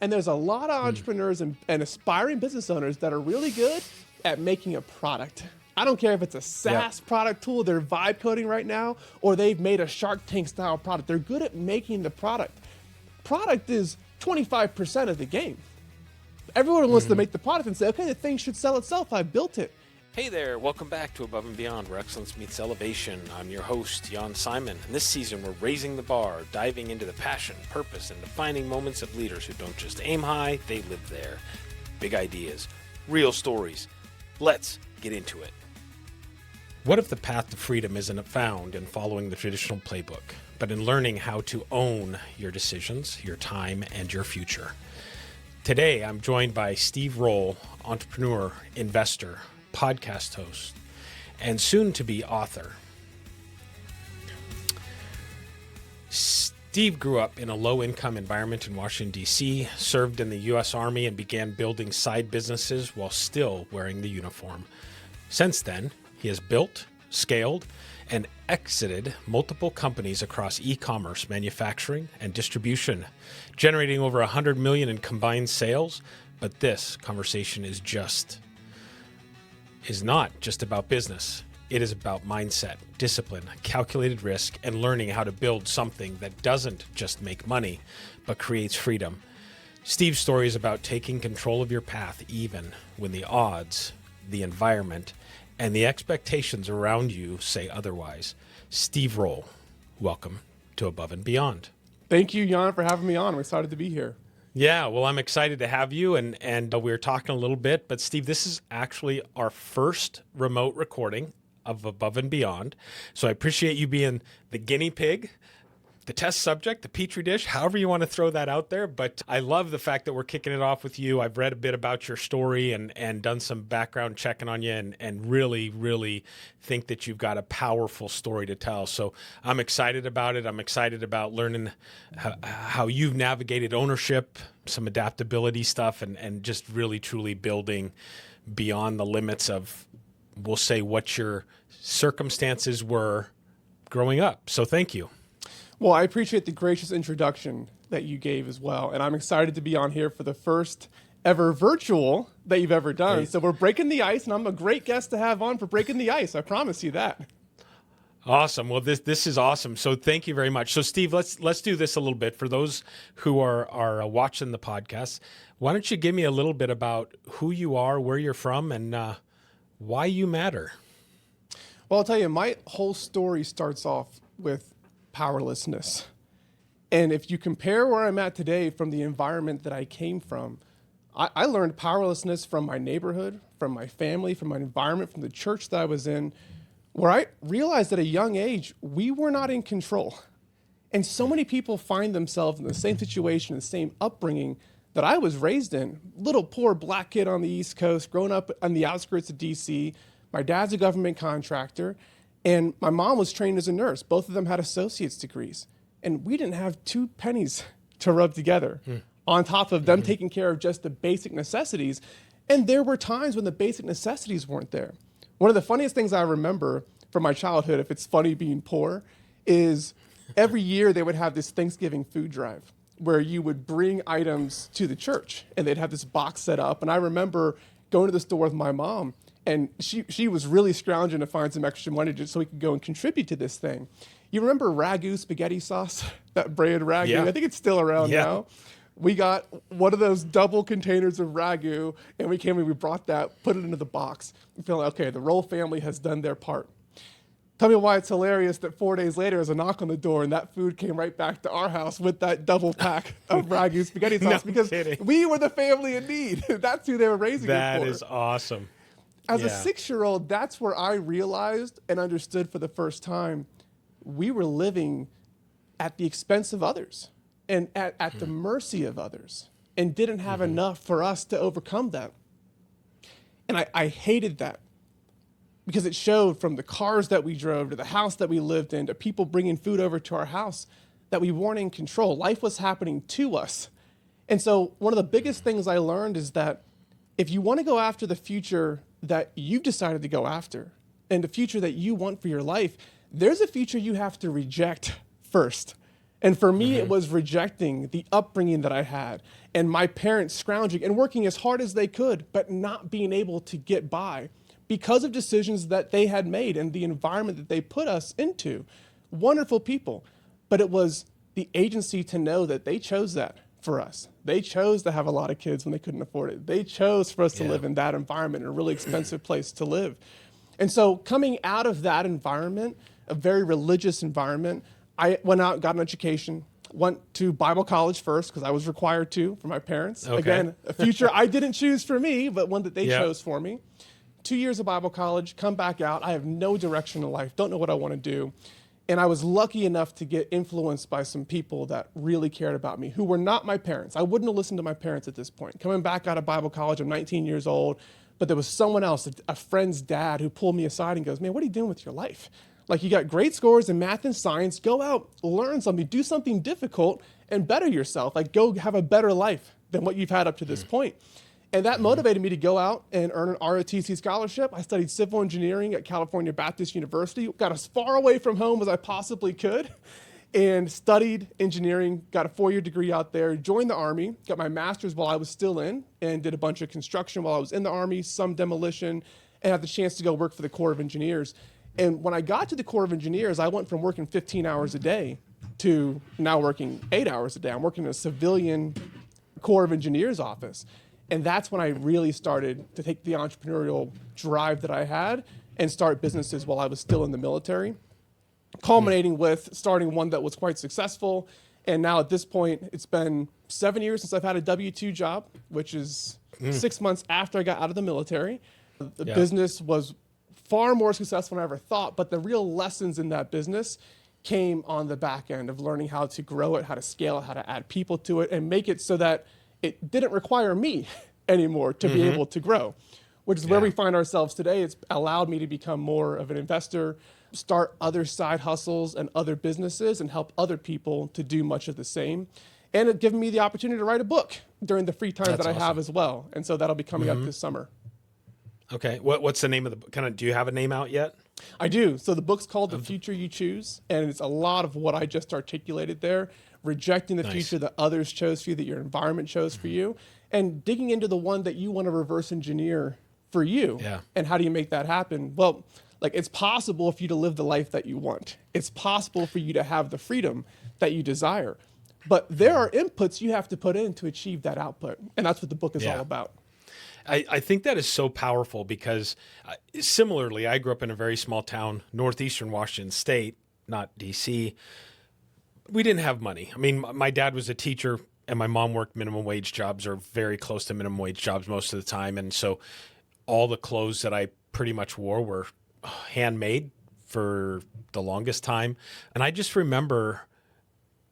And there's a lot of entrepreneurs and aspiring business owners that are really good at making a product. I don't care if it's a SaaS product tool they're vibe coding right now, or they've made a Shark Tank style product. They're good at making the product. Product is 25% of the game. Everyone wants to make the product and say, okay, the thing should sell itself. I built it. Hey there, welcome back to Above and Beyond, where excellence meets elevation. I'm your host, Jän Simon, and this season we're raising the bar, diving into the passion, purpose, and defining moments of leaders who don't just aim high, they live there. Big ideas, real stories. Let's get into it. What if the path to freedom isn't found in following the traditional playbook, but in learning how to own your decisions, your time, and your future? Today, I'm joined by Steve Rolle, entrepreneur, investor, podcast host, and soon-to-be author. Steve grew up in a low-income environment in Washington, D.C., served in the US Army, and began building side businesses while still wearing the uniform. Since then, he has built, scaled, and exited multiple companies across e-commerce, manufacturing, and distribution, generating over $100 million in combined sales. But this conversation is not just about business. It is about mindset, discipline, calculated risk, and learning how to build something that doesn't just make money, but creates freedom. Steve's story is about taking control of your path, even when the odds, the environment, and the expectations around you say otherwise. Steve Rolle, welcome to Above and Beyond. Thank you, Jan, for having me on. I'm excited to be here. Yeah, well, I'm excited to have you, and we were talking a little bit, but Steve, this is actually our first remote recording of Above and Beyond, so I appreciate you being the guinea pig, the test subject, the petri dish, however you want to throw that out there, but I love the fact that we're kicking it off with you. I've read a bit about your story and done some background checking on you and really think that you've got a powerful story to tell. So I'm excited about it. I'm excited about learning how you've navigated ownership, some adaptability stuff, and just really truly building beyond the limits of, we'll say, what your circumstances were growing up. So thank you. Well, I appreciate the gracious introduction that you gave as well. And I'm excited to be on here for the first ever virtual that you've ever done. Great. So we're breaking the ice, and I'm a great guest to have on for breaking the ice. I promise you that. Awesome. Well, this is awesome. So thank you very much. So Steve, let's do this a little bit. For those who are watching the podcast, why don't you give me a little bit about who you are, where you're from, and why you matter? Well, I'll tell you, my whole story starts off with powerlessness. And if you compare where I'm at today from the environment that I came from, I learned powerlessness from my neighborhood, from my family, from my environment, from the church that I was in, where I realized at a young age, we were not in control. And so many people find themselves in the same situation, the same upbringing that I was raised in. Little poor black kid on the East Coast, growing up on the outskirts of DC. My dad's a government contractor. And my mom was trained as a nurse. Both of them had associate's degrees. And we didn't have 2 pennies to rub together on top of them taking care of just the basic necessities. And there were times when the basic necessities weren't there. One of the funniest things I remember from my childhood, if it's funny being poor, is every year they would have this Thanksgiving food drive where you would bring items to the church and they'd have this box set up. And I remember going to the store with my mom, and she was really scrounging to find some extra money just so we could go and contribute to this thing. You remember Ragu spaghetti sauce? That brand Ragu? Yeah. I think it's still around now. We got one of those double containers of Ragu, and we came and we brought that, put it into the box. We feel like, okay, the Rolle family has done their part. Tell me why it's hilarious that 4 days later there's a knock on the door and that food came right back to our house with that double pack of Ragu spaghetti sauce because we were the family in need. That's who they were raising it for. That is awesome. As a 6-year-old, that's where I realized and understood for the first time we were living at the expense of others and at the mercy of others and didn't have enough for us to overcome that. And I hated that because it showed from the cars that we drove to the house that we lived in to people bringing food over to our house that we weren't in control. Life was happening to us. And so one of the biggest things I learned is that if you want to go after the future that you've decided to go after and the future that you want for your life, there's a future you have to reject first. And for me, it was rejecting the upbringing that I had and my parents scrounging and working as hard as they could, but not being able to get by because of decisions that they had made and the environment that they put us into. Wonderful people. But it was the agency to know that they chose that for us. They chose to have a lot of kids when they couldn't afford it. They chose for us to live in that environment, in a really expensive place to live. And so coming out of that environment, a very religious environment, I went out and got an education, went to Bible college first because I was required to for my parents. Okay. Again, a future I didn't choose for me, but one that they chose for me. 2 years of Bible college, come back out. I have no direction in life, don't know what I want to do. And I was lucky enough to get influenced by some people that really cared about me, who were not my parents. I wouldn't have listened to my parents at this point. Coming back out of Bible college, I'm 19 years old, but there was someone else, a friend's dad, who pulled me aside and goes, man, what are you doing with your life? Like, you got great scores in math and science. Go out, learn something, do something difficult, and better yourself. Like, go have a better life than what you've had up to this point. And that motivated me to go out and earn an ROTC scholarship. I studied civil engineering at California Baptist University, got as far away from home as I possibly could, and studied engineering, got a 4-year degree out there, joined the Army, got my master's while I was still in, and did a bunch of construction while I was in the Army, some demolition, and had the chance to go work for the Corps of Engineers. And when I got to the Corps of Engineers, I went from working 15 hours a day to now working 8 hours a day. I'm working in a civilian Corps of Engineers office. And that's when I really started to take the entrepreneurial drive that I had and start businesses while I was still in the military, culminating with starting one that was quite successful. And now at this point, it's been 7 years since I've had a W-2 job, which is 6 months after I got out of the military. The business was far more successful than I ever thought, but the real lessons in that business came on the back end of learning how to grow it, how to scale it, how to add people to it, and make it so that it didn't require me anymore to be able to grow, which is where we find ourselves today. It's allowed me to become more of an investor, start other side hustles and other businesses, and help other people to do much of the same. And it given me the opportunity to write a book during the free time that I have as well. And so that'll be coming up this summer. Okay. What's the name of the book? Do you have a name out yet? I do. So the book's called The Future You Choose, and it's a lot of what I just articulated there, rejecting the future that others chose for you, that your environment chose for you, and digging into the one that you want to reverse engineer for you. Yeah. And how do you make that happen? Well, like, it's possible for you to live the life that you want. It's possible for you to have the freedom that you desire. But there are inputs you have to put in to achieve that output. And that's what the book is all about. I think that is so powerful because similarly, I grew up in a very small town, northeastern Washington State, not D.C. We didn't have money. I mean, my dad was a teacher and my mom worked minimum wage jobs or very close to minimum wage jobs most of the time. And so all the clothes that I pretty much wore were handmade for the longest time. And I just remember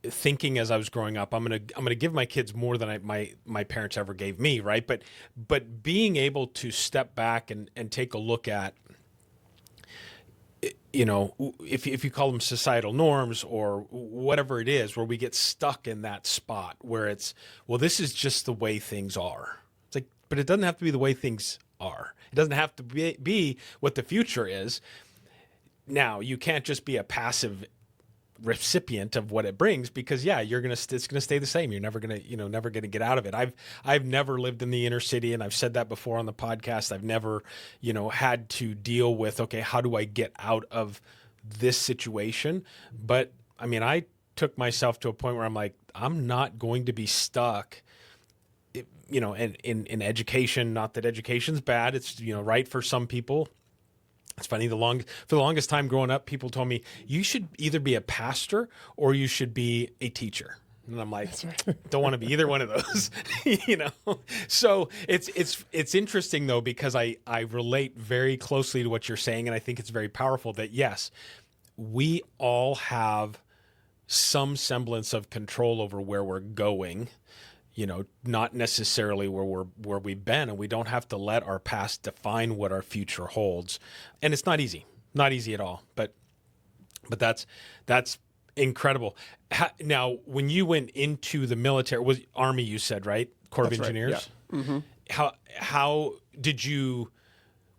thinking as I was growing up, I'm gonna give my kids more than my parents ever gave me, right? But being able to step back and take a look at, you know, if you call them societal norms or whatever it is, where we get stuck in that spot where it's, well, this is just the way things are. It's like, but it doesn't have to be the way things are. It doesn't have to be what the future is. Now, you can't just be a passive recipient of what it brings, because it's gonna stay the same. You're never gonna get out of it. I've never lived in the inner city, and I've said that before on the podcast. I've never had to deal with, okay, how do I get out of this situation? But I mean, I took myself to a point where I'm like, I'm not going to be stuck in education. Not that education's bad. It's right for some people. It's funny, for the longest time growing up, people told me, you should either be a pastor or you should be a teacher. And I'm like, don't want to be either one of those, So it's interesting, though, because I relate very closely to what you're saying, and I think it's very powerful that, yes, we all have some semblance of control over where we're going, not necessarily where we've been, and we don't have to let our past define what our future holds. And it's not easy at all, but that's incredible. Now, when you went into the military, was Army, you said, right? Corps of Engineers. Right, yeah. Mm-hmm. How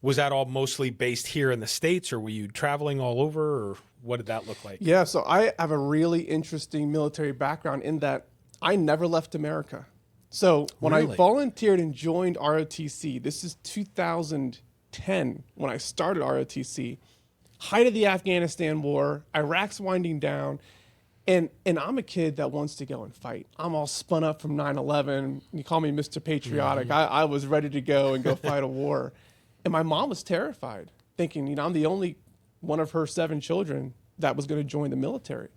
was that all mostly based here in the States, or were you traveling all over, or what did that look like? Yeah, so I have a really interesting military background in that I never left America. So when I Really? volunteered and joined ROTC, this is 2010 when I started ROTC, height of the Afghanistan war, Iraq's winding down, and I'm a kid that wants to go and fight. I'm all spun up from 9/11. You call me Mr. Patriotic. I was ready to go and go fight a war. And my mom was terrified, thinking, I'm the only one of her 7 children that was going to join the military.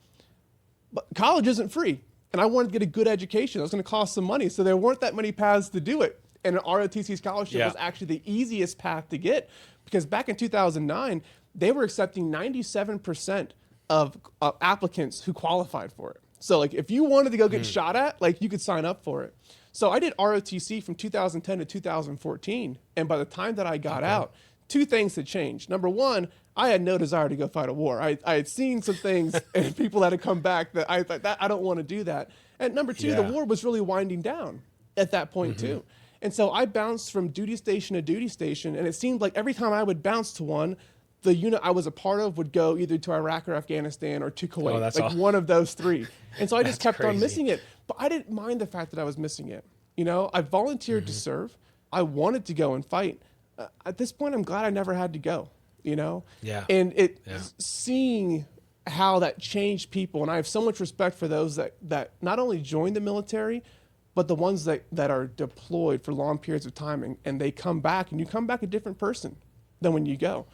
But college isn't free. And I wanted to get a good education. It was going to cost some money. So there weren't that many paths to do it. And an ROTC scholarship was actually the easiest path to get, because back in 2009, they were accepting 97% of applicants who qualified for it. So like if you wanted to go get shot at, like you could sign up for it. So I did ROTC from 2010 to 2014. And by the time that I got out, 2 things had changed. Number one, I had no desire to go fight a war. I had seen some things and people that had come back that I thought, I don't want to do that. And number 2, the war was really winding down at that point too. And so I bounced from duty station to duty station. And it seemed like every time I would bounce to one, the unit I was a part of would go either to Iraq or Afghanistan or to Kuwait, one of those 3. And so I just kept on missing it. But I didn't mind the fact that I was missing it. I volunteered to serve. I wanted to go and fight. At this point, I'm glad I never had to go, And seeing how that changed people, and I have so much respect for those that not only join the military, but the ones that are deployed for long periods of time and they come back, and you come back a different person than when you go.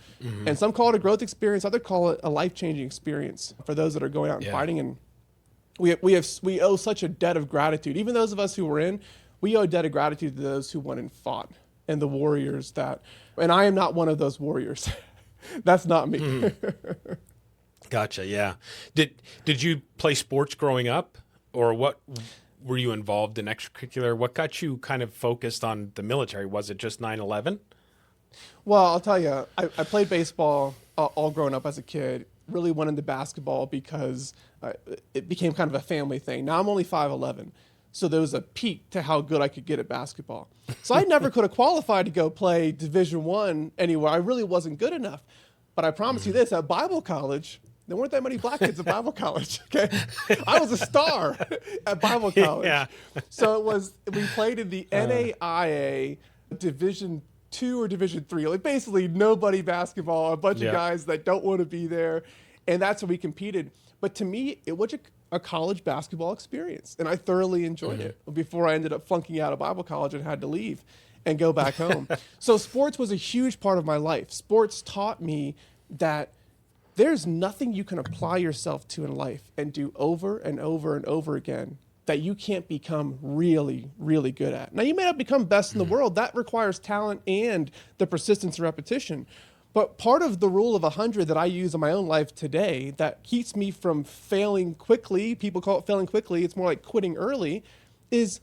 And some call it a growth experience, others call it a life-changing experience for those that are going out and fighting. And we owe such a debt of gratitude. Even those of us who were in, we owe a debt of gratitude to those who went and fought, and the warriors and I am not one of those warriors. That's not me. Gotcha. Yeah. Did you play sports growing up, or what were you involved in extracurricular? What got you kind of focused on the military? Was it just 9/11? Well, I'll tell you, I played baseball all growing up as a kid. Really went into basketball because it became kind of a family thing. Now I'm only 5'11", so there was a peak to how good I could get at basketball. So I never could have qualified to go play Division I anywhere. I really wasn't good enough. But I promise you this, at Bible college, there weren't that many black kids at Bible college, okay? I was a star at Bible college. Yeah. So we played in the NAIA Division II or Division III, like basically nobody basketball, a bunch of guys that don't want to be there. And that's where we competed. But to me, it was a college basketball experience, and I thoroughly enjoyed it before I ended up flunking out of Bible college and had to leave and go back home. So sports was a huge part of my life. Sports taught me that there's nothing you can apply yourself to in life and do over and over and over again that you can't become really, really good at. Now, you may not become best in the world. That requires talent and the persistence and repetition. But part of the rule of 100 that I use in my own life today that keeps me from failing quickly, people call it failing quickly, it's more like quitting early, is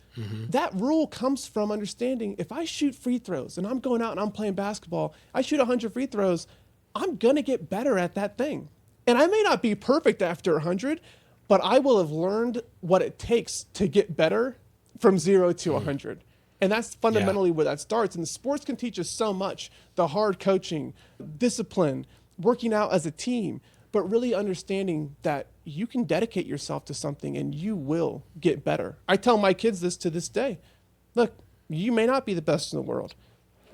that rule comes from understanding if I shoot free throws and I'm going out and I'm playing basketball, I shoot 100 free throws, I'm going to get better at that thing. And I may not be perfect after 100, but I will have learned what it takes to get better from 0 to 100. And that's fundamentally where that starts. And the sports can teach us so much, the hard coaching, discipline, working out as a team, but really understanding that you can dedicate yourself to something and you will get better. I tell my kids this to this day. Look, you may not be the best in the world,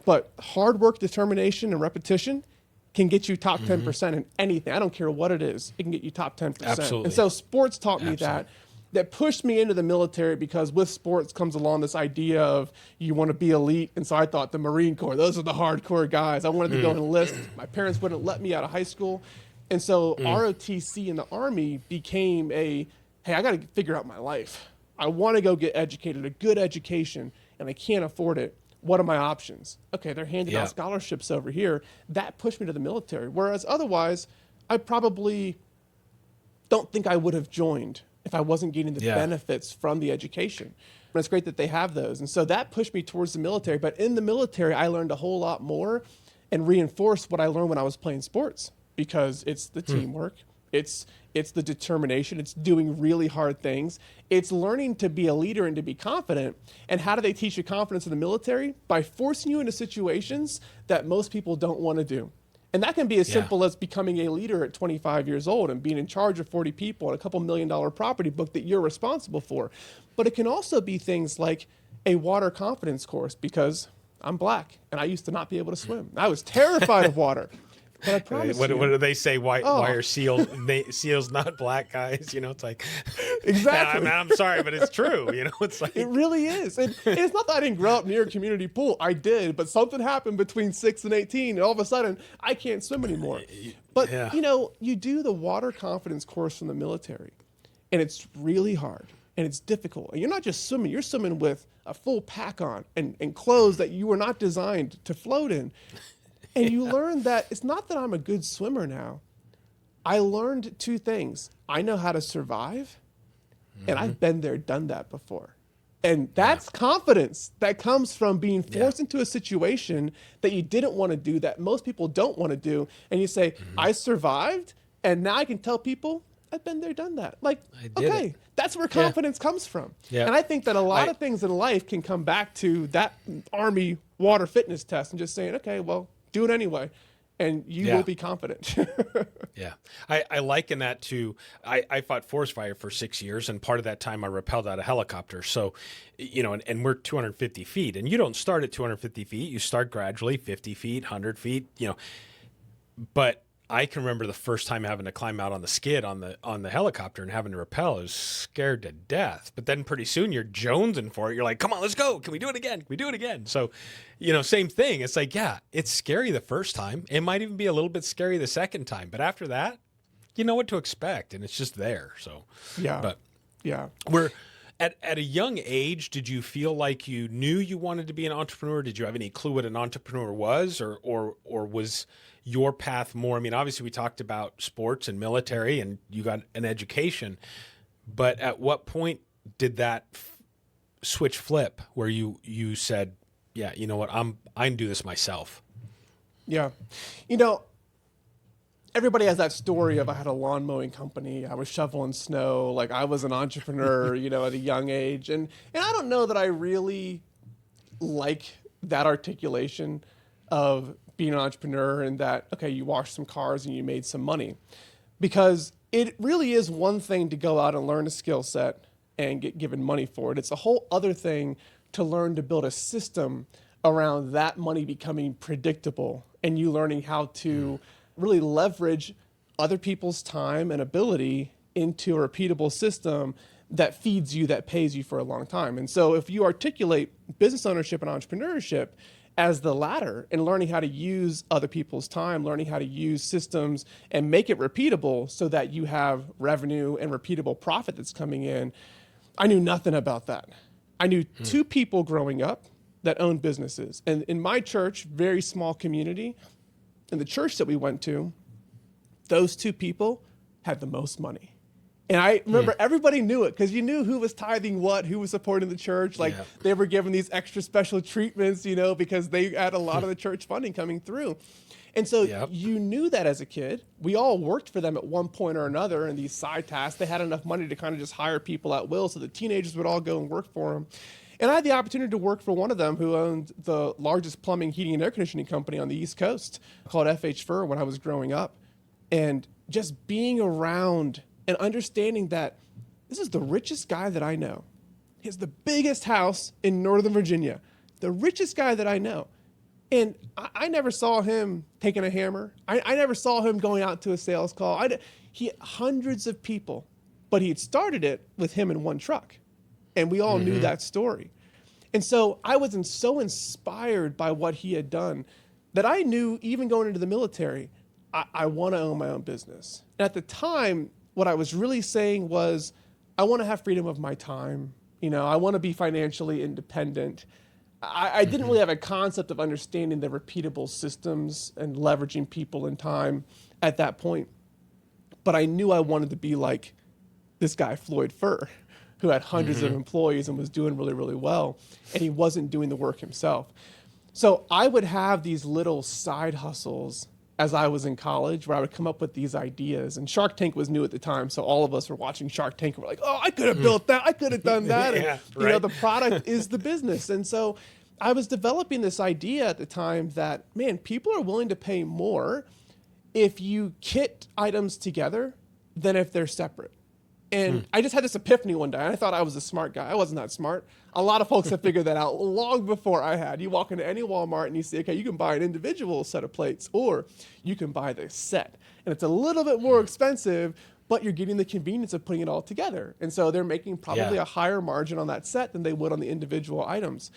but hard work, determination, and repetition can get you top 10% in anything. I don't care what it is. It can get you top 10%. Absolutely. And so sports taught me that pushed me into the military, because with sports comes along this idea of you want to be elite. And so I thought the Marine Corps, those are the hardcore guys. I wanted to go enlist. My parents wouldn't let me out of high school. And so ROTC in the Army became hey, I got to figure out my life. I want to go get educated, a good education, and I can't afford it. What are my options? Okay, they're handing out scholarships over here. That pushed me to the military. Whereas otherwise, I probably don't think I would have joined if I wasn't getting the benefits from the education. But it's great that they have those. And so that pushed me towards the military. But in the military, I learned a whole lot more and reinforced what I learned when I was playing sports, because it's the teamwork, it's the determination, it's doing really hard things, it's learning to be a leader and to be confident. And how do they teach you confidence in the military? By forcing you into situations that most people don't want to do. And that can be as simple as becoming a leader at 25 years old and being in charge of 40 people and a couple $1 million property book that you're responsible for. But it can also be things like a water confidence course, because I'm black and I used to not be able to swim. I was terrified of water. But I promise what you, do they say? Why are seals not black guys? You know, it's like, exactly. I'm sorry, but it's true. You know, it's like, it really is. And it's not that I didn't grow up near a community pool. I did, but something happened between 6 and 18, and all of a sudden I can't swim anymore. But you know, you do the water confidence course from the military, and it's really hard and it's difficult. And you're not just swimming; you're swimming with a full pack on and clothes that you were not designed to float in. And you learn that it's not that I'm a good swimmer now. I learned 2 things. I know how to survive, and I've been there, done that before. And that's confidence that comes from being forced into a situation that you didn't want to do, that most people don't want to do. And you say, I survived, and now I can tell people I've been there, done that. Like, okay, that's where confidence comes from. Yeah. And I think that a lot of things in life can come back to that Army water fitness test and just saying, okay, well, do it anyway, and you will be confident. I liken that to, I fought forest fire for 6 years, and part of that time I rappelled out a helicopter. So, you know, and we're 250 feet, and you don't start at 250 feet. You start gradually, 50 feet, 100 feet, you know. But I can remember the first time having to climb out on the skid on the helicopter and having to rappel. I was scared to death. But then pretty soon you're jonesing for it. You're like, come on, let's go. Can we do it again? Can we do it again? So, you know, same thing. It's like, yeah, it's scary the first time. It might even be a little bit scary the second time. But after that, you know what to expect, and it's just there. So, we're at a young age. Did you feel like you knew you wanted to be an entrepreneur? Did you have any clue what an entrepreneur was, or was your path more? I mean, obviously we talked about sports and military, and you got an education, but at what point did that switch flip where you said, yeah, you know what, I can do this myself? Yeah. You know, everybody has that story of, I had a lawn mowing company, I was shoveling snow, like I was an entrepreneur, you know, at a young age. And I don't know that I really like that articulation of being an entrepreneur, and that, okay, you washed some cars and you made some money. Because it really is one thing to go out and learn a skill set and get given money for it. It's a whole other thing to learn to build a system around that money becoming predictable, and you learning how to really leverage other people's time and ability into a repeatable system that feeds you, that pays you for a long time. And so if you articulate business ownership and entrepreneurship as the latter, and learning how to use other people's time, learning how to use systems and make it repeatable so that you have revenue and repeatable profit that's coming in. I knew nothing about that. I knew 2 people growing up that owned businesses. And in my church, very small community, in the church that we went to, those 2 people had the most money. And I remember everybody knew it, because you knew who was tithing what, who was supporting the church. Like they were given these extra special treatments, you know, because they had a lot of the church funding coming through. And so you knew that as a kid. We all worked for them at one point or another in these side tasks. They had enough money to kind of just hire people at will, so the teenagers would all go and work for them. And I had the opportunity to work for one of them who owned the largest plumbing, heating, and air conditioning company on the East Coast, called FH Fur, when I was growing up. And just being around and understanding that this is the richest guy that I know. He has the biggest house in Northern Virginia, the richest guy that I know. And I never saw him taking a hammer. I never saw him going out to a sales call. He had hundreds of people, but he had started it with him in one truck. And we all knew that story. And so I was so inspired by what he had done that I knew, even going into the military, I want to own my own business. And at the time, what I was really saying was, I want to have freedom of my time. You know, I want to be financially independent. I didn't really have a concept of understanding the repeatable systems and leveraging people and time at that point. But I knew I wanted to be like this guy, Floyd Furr, who had hundreds of employees and was doing really, really well. And he wasn't doing the work himself. So I would have these little side hustles as I was in college, where I would come up with these ideas. And Shark Tank was new at the time, so all of us were watching Shark Tank and we're like, oh, I could have built that, I could have done that. And you know, the product is the business. And so I was developing this idea at the time that, man, people are willing to pay more if you kit items together than if they're separate. And I just had this epiphany one day. I thought I was a smart guy. I wasn't that smart. A lot of folks have figured that out long before I had. You walk into any Walmart and you see, okay, you can buy an individual set of plates or you can buy the set. And it's a little bit more expensive, but you're getting the convenience of putting it all together. And so they're making probably a higher margin on that set than they would on the individual items.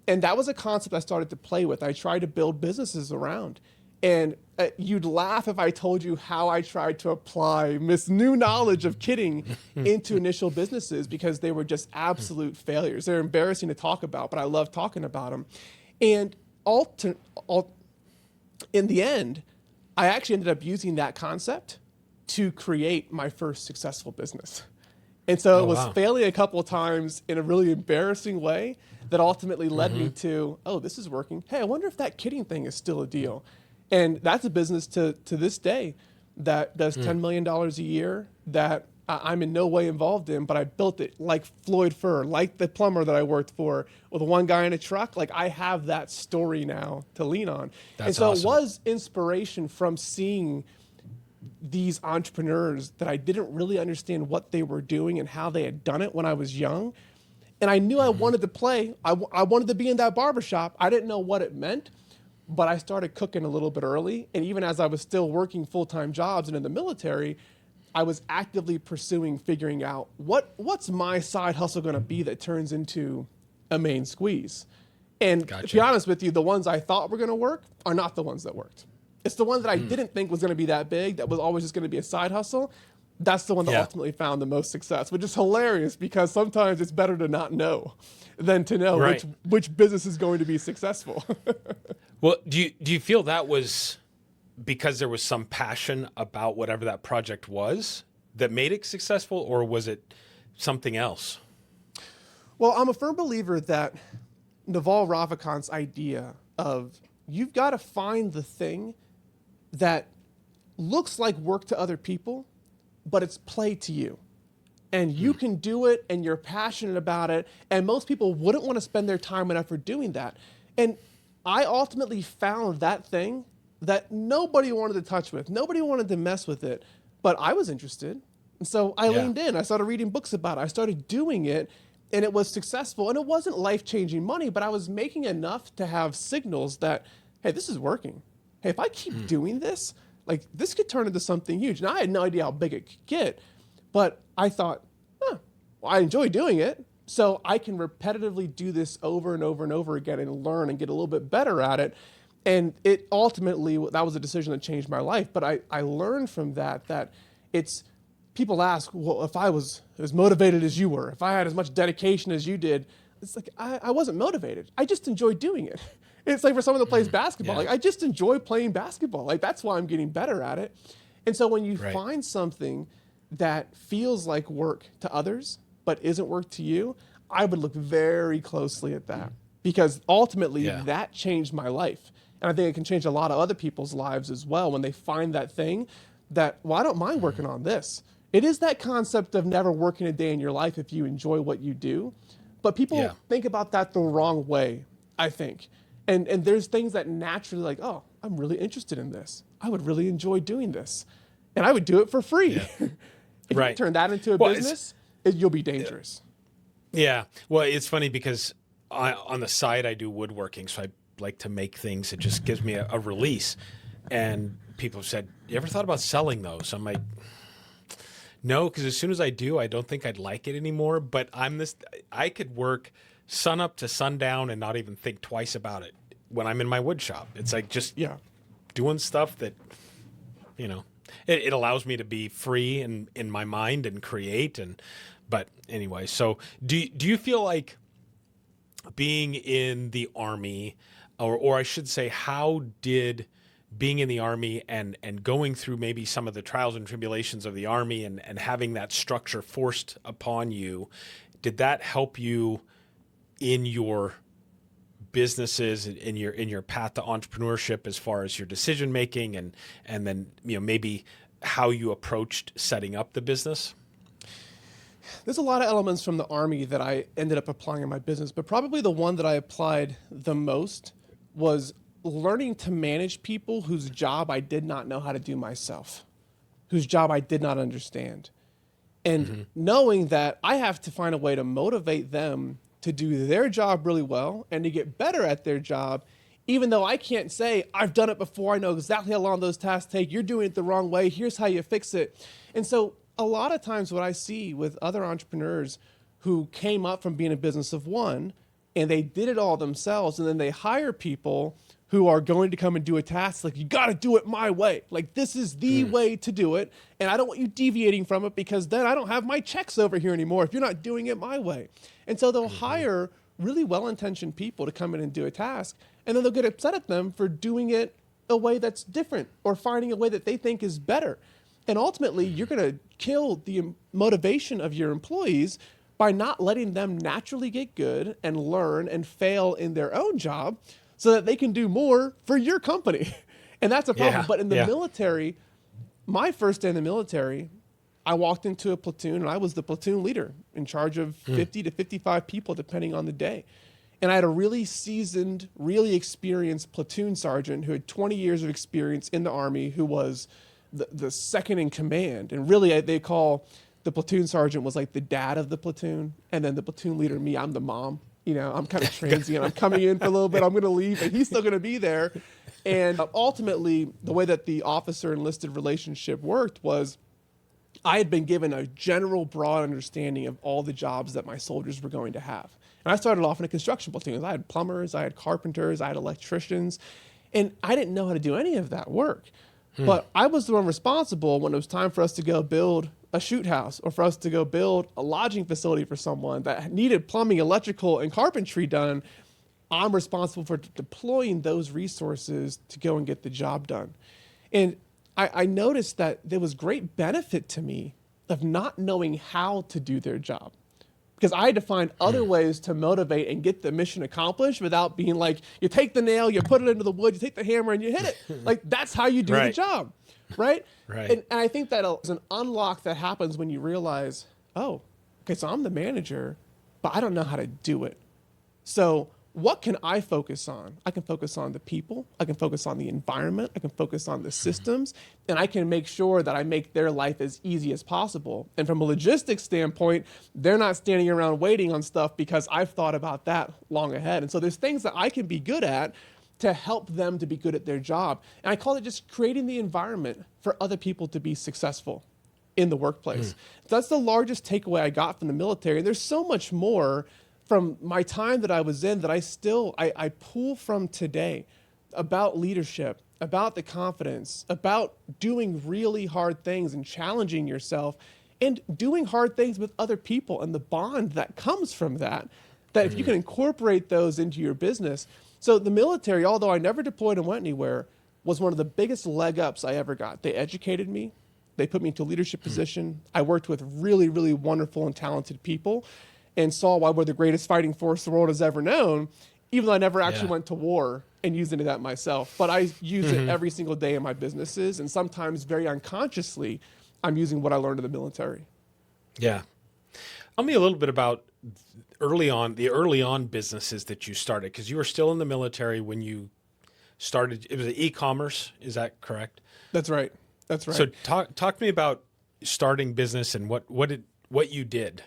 And that was a concept I started to play with. I tried to build businesses around. And you'd laugh if I told you how I tried to apply this new knowledge of kitting into initial businesses, because they were just absolute failures. They're embarrassing to talk about, but I love talking about them. And in the end, I actually ended up using that concept to create my first successful business. And so it was failing a couple of times in a really embarrassing way that ultimately led me to, oh, this is working. Hey, I wonder if that kitting thing is still a deal. And that's a business to this day that does $10 million a year that I'm in no way involved in, but I built it like Floyd Furr, like the plumber that I worked for, with one guy in a truck. Like, I have that story now to lean on. And so it was inspiration from seeing these entrepreneurs that I didn't really understand what they were doing and how they had done it when I was young. And I knew I wanted to play. I wanted to be in that barbershop. I didn't know what it meant. But I started cooking a little bit early. And even as I was still working full-time jobs and in the military, I was actively pursuing figuring out what's my side hustle going to be that turns into a main squeeze. And to be honest with you, the ones I thought were going to work are not the ones that worked. It's the one that I didn't think was going to be that big, that was always just going to be a side hustle. That's the one that ultimately found the most success, which is hilarious, because sometimes it's better to not know than to know which business is going to be successful. Well, do you feel that was because there was some passion about whatever that project was that made it successful, or was it something else? Well, I'm a firm believer that Naval Ravikant's idea of you've got to find the thing that looks like work to other people, but it's play to you. And you can do it, and you're passionate about it, and most people wouldn't want to spend their time and effort doing that. And I ultimately found that thing that nobody wanted to touch with. Nobody wanted to mess with it, but I was interested. And so I leaned in. I started reading books about it. I started doing it, and it was successful. And it wasn't life-changing money, but I was making enough to have signals that, hey, this is working. Hey, if I keep doing this, like, this could turn into something huge. Now, I had no idea how big it could get, but I thought, well, I enjoy doing it, so I can repetitively do this over and over and over again and learn and get a little bit better at it. And it ultimately, that was a decision that changed my life. But I learned from that it's, people ask, well, if I was as motivated as you were, if I had as much dedication as you did, it's like, I wasn't motivated. I just enjoyed doing it. It's like for someone that plays basketball, like, I just enjoy playing basketball. Like, that's why I'm getting better at it. And so when you find something that feels like work to others, but isn't work to you, I would look very closely at that, because ultimately that changed my life. And I think it can change a lot of other people's lives as well when they find that thing that, well, I don't mind working on this. It is that concept of never working a day in your life if you enjoy what you do. But people think about that the wrong way, I think. And there's things that naturally, like, oh, I'm really interested in this. I would really enjoy doing this. And I would do it for free. If you turn that into a business, you'll be dangerous. Yeah. Well, it's funny because on the side, I do woodworking. So I like to make things. It just gives me a release. And people have said, you ever thought about selling those? I'm like, no, because as soon as I do, I don't think I'd like it anymore. But I could work sun up to sundown and not even think twice about it when I'm in my wood shop. It's like just doing stuff that, it allows me to be free in my mind and create. But anyway, so do you feel like being in the Army, or I should say, how did being in the Army and going through maybe some of the trials and tribulations of the Army and having that structure forced upon you, did that help you in your businesses, in your path to entrepreneurship, as far as your decision making and then maybe how you approached setting up the business? There's a lot of elements from the Army that I ended up applying in my business, but probably the one that I applied the most was learning to manage people whose job I did not know how to do myself, whose job I did not understand. And knowing that I have to find a way to motivate them to do their job really well and to get better at their job, even though I can't say, I've done it before, I know exactly how long those tasks take, you're doing it the wrong way, here's how you fix it. And so a lot of times what I see with other entrepreneurs who came up from being a business of one, and they did it all themselves, and then they hire people who are going to come and do a task like, you got to do it my way. Like, this is the way to do it, and I don't want you deviating from it because then I don't have my checks over here anymore if you're not doing it my way. And so they'll hire really well-intentioned people to come in and do a task, and then they'll get upset at them for doing it a way that's different or finding a way that they think is better. And ultimately, you're going to kill the motivation of your employees by not letting them naturally get good and learn and fail in their own job so that they can do more for your company. And that's a problem. Yeah, But in the military, my first day in the military, I walked into a platoon and I was the platoon leader in charge of 50 to 55 people, depending on the day. And I had a really seasoned, really experienced platoon sergeant who had 20 years of experience in the Army, who was the second in command. And really, they call the platoon sergeant was like the dad of the platoon. And then the platoon leader, me, I'm the mom. You know, I'm kind of transient. I'm coming in for a little bit. I'm going to leave, and he's still going to be there. And ultimately, the way that the officer-enlisted relationship worked was I had been given a general, broad understanding of all the jobs that my soldiers were going to have. And I started off in a construction platoon. I had plumbers, I had carpenters, I had electricians, and I didn't know how to do any of that work. But I was the one responsible when it was time for us to go build a shoot house or for us to go build a lodging facility for someone that needed plumbing, electrical, and carpentry done. I'm responsible for deploying those resources to go and get the job done. And I noticed that there was great benefit to me of not knowing how to do their job, because I had to find other ways to motivate and get the mission accomplished without being like, you take the nail, you put it into the wood, you take the hammer and you hit it. Like, that's how you do the job, right? And I think that is an unlock that happens when you realize, oh, okay, so I'm the manager, but I don't know how to do it. So what can I focus on? I can focus on the people, I can focus on the environment, I can focus on the systems, and I can make sure that I make their life as easy as possible. And from a logistics standpoint, they're not standing around waiting on stuff because I've thought about that long ahead. And so there's things that I can be good at to help them to be good at their job. And I call it just creating the environment for other people to be successful in the workplace. That's the largest takeaway I got from the military. And there's so much more from my time that I was in that I pull from today about leadership, about the confidence, about doing really hard things and challenging yourself and doing hard things with other people and the bond that comes from that if you can incorporate those into your business. So the military, although I never deployed and went anywhere, was one of the biggest leg ups I ever got. They educated me. They put me into a leadership position. I worked with really, really wonderful and talented people and saw why we're the greatest fighting force the world has ever known, even though I never actually went to war and used any of that myself. But I use it every single day in my businesses, and sometimes very unconsciously, I'm using what I learned in the military. Yeah. Tell me a little bit about the early on businesses that you started, because you were still in the military when you started. It was e-commerce, is that correct? That's right. That's right. So talk to me about starting business and what you did.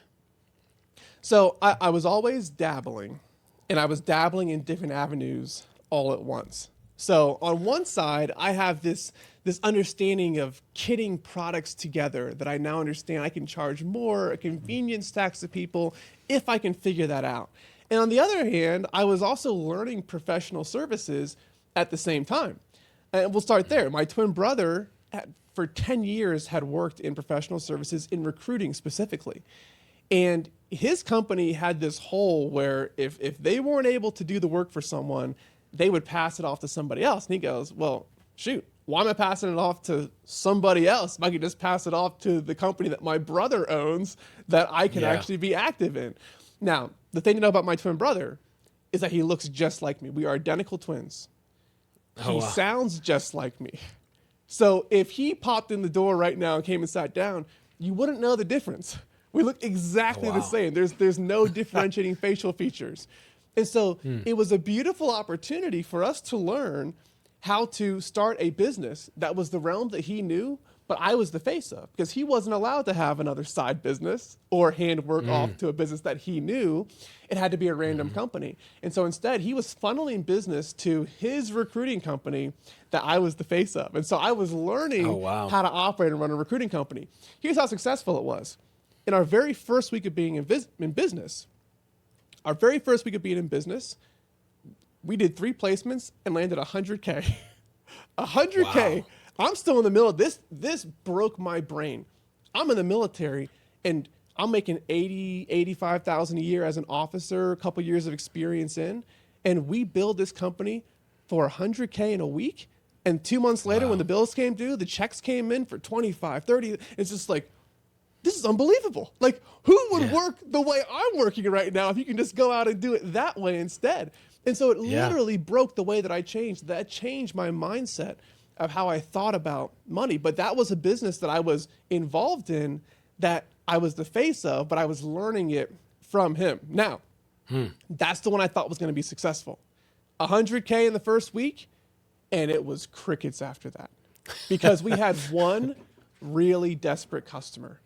So I was always dabbling, and I was dabbling in different avenues all at once. So on one side, I have this understanding of kitting products together that I now understand I can charge more, a convenience tax to people if I can figure that out. And on the other hand, I was also learning professional services at the same time. And we'll start there. My twin brother, for 10 years, had worked in professional services in recruiting specifically. And his company had this hole where if they weren't able to do the work for someone, they would pass it off to somebody else. And he goes, well, shoot, why am I passing it off to somebody else? I could just pass it off to the company that my brother owns that I can actually be active in. Now, the thing to know about my twin brother is that he looks just like me. We are identical twins. He sounds just like me. So if he popped in the door right now and came and sat down, you wouldn't know the difference. We look exactly the same. There's no differentiating facial features. And so it was a beautiful opportunity for us to learn how to start a business that was the realm that he knew, but I was the face of, because he wasn't allowed to have another side business or hand work off to a business that he knew. It had to be a random company. And so instead, he was funneling business to his recruiting company that I was the face of. And so I was learning how to operate and run a recruiting company. Here's how successful it was. In our very first week of being in business, we did 3 placements and landed 100K. 100K. Wow. I'm still in the middle of this. This broke my brain. I'm in the military and I'm making 80, 85,000 a year as an officer, a couple years of experience in, and we build this company for 100K in a week. And 2 months later, when the bills came due, the checks came in for 25, 30. It's just like, this is unbelievable. Like, who would work the way I'm working right now if you can just go out and do it that way instead? And so it literally broke the way that I changed. That changed my mindset of how I thought about money. But that was a business that I was involved in that I was the face of, but I was learning it from him. Now, that's the one I thought was going to be successful. 100K in the first week, and it was crickets after that. Because we had one really desperate customer.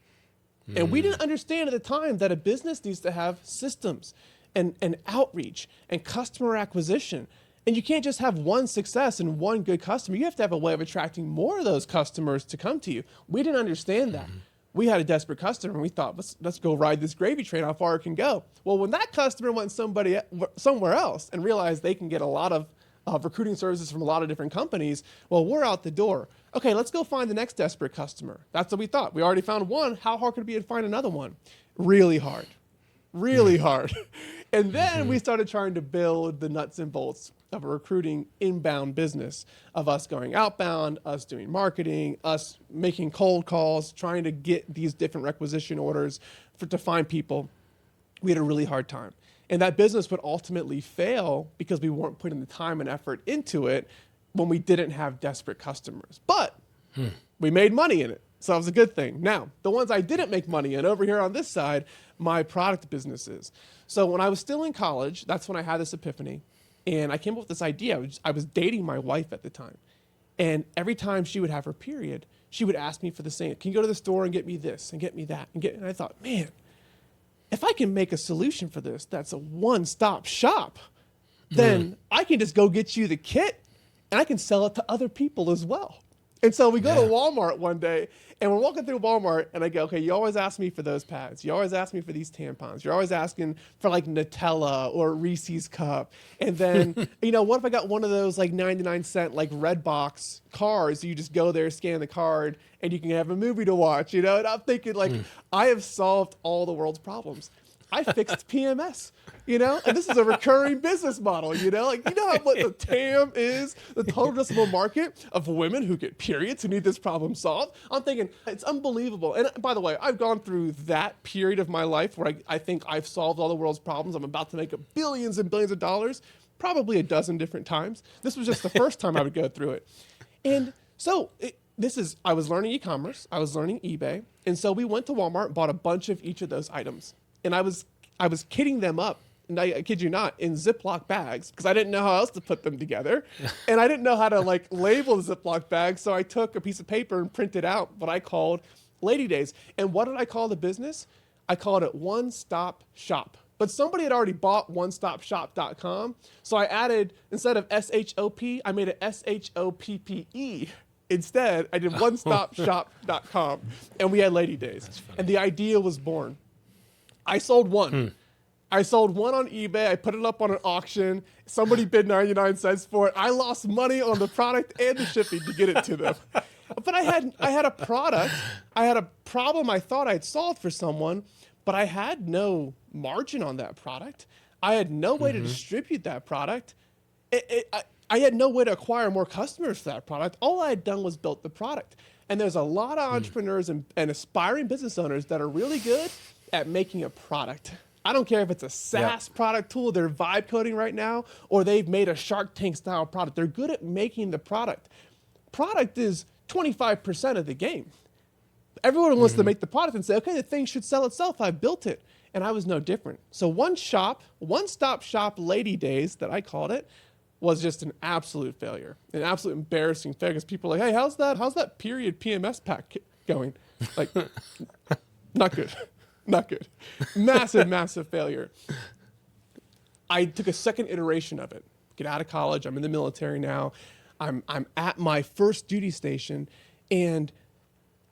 And we didn't understand at the time that a business needs to have systems and outreach and customer acquisition. And you can't just have one success and one good customer. You have to have a way of attracting more of those customers to come to you. We didn't understand that. We had a desperate customer and we thought, let's go ride this gravy train, how far it can go. Well, when that customer went somewhere else and realized they can get a lot of recruiting services from a lot of different companies, well, we're out the door. Okay, let's go find the next desperate customer. That's what we thought. We already found one. How hard could it be to find another one? Really hard. Really hard. And then we started trying to build the nuts and bolts of a recruiting inbound business, of us going outbound, us doing marketing, us making cold calls, trying to get these different requisition orders to find people. We had a really hard time. And that business would ultimately fail because we weren't putting the time and effort into it when we didn't have desperate customers. But we made money in it. So that was a good thing. Now, the ones I didn't make money in, over here on this side, my product businesses. So when I was still in college, that's when I had this epiphany. And I came up with this idea. I was dating my wife at the time. And every time she would have her period, she would ask me for the same. Can you go to the store and get me this and get me that? And I thought, man, if I can make a solution for this that's a one-stop shop, then I can just go get you the kit and I can sell it to other people as well. And so we go to Walmart one day and we're walking through Walmart and I go, okay, you always ask me for those pads. You always ask me for these tampons. You're always asking for like Nutella or Reese's cup. And then, what if I got one of those like 99-cent like red box cards? You just go there, scan the card, and you can have a movie to watch, And I'm thinking like, I have solved all the world's problems. I fixed PMS, and this is a recurring business model, like, what the TAM is, the total addressable market of women who get periods who need this problem solved. I'm thinking it's unbelievable. And by the way, I've gone through that period of my life where I think I've solved all the world's problems. I'm about to make billions and billions of dollars, probably a dozen different times. This was just the first time I would go through it. And so I was learning e-commerce, I was learning eBay. And so we went to Walmart and bought a bunch of each of those items. And I was kitting them up, and I kid you not, in Ziploc bags because I didn't know how else to put them together. And I didn't know how to label the Ziploc bags. So I took a piece of paper and printed out what I called Lady Days. And what did I call the business? I called it One Stop Shop. But somebody had already bought onestopshop.com. So I added, instead of SHOP, I made it SHOPPE. Instead, I did onestopshop.com. And we had Lady Days. And the idea was born. I sold one. I sold one on eBay. I put it up on an auction. Somebody bid 99 cents for it. I lost money on the product and the shipping to get it to them. But I had a product. I had a problem I thought I'd solved for someone, but I had no margin on that product. I had no way to distribute that product. I had no way to acquire more customers for that product. All I had done was built the product. And there's a lot of entrepreneurs and aspiring business owners that are really good at making a product. I don't care if it's a SaaS product tool they're vibe coding right now, or they've made a Shark Tank style product. They're good at making the product. Product is 25% of the game. Everyone wants to make the product and say, okay, the thing should sell itself. I built it. And I was no different. So one-stop shop Lady Days that I called it, was just an absolute failure, an absolute embarrassing failure. Because people are like, hey, how's that period PMS pack going? Like, not good, not good. Massive failure. I took a second iteration of it. Get out of college. I'm in the military now. I'm at my first duty station, and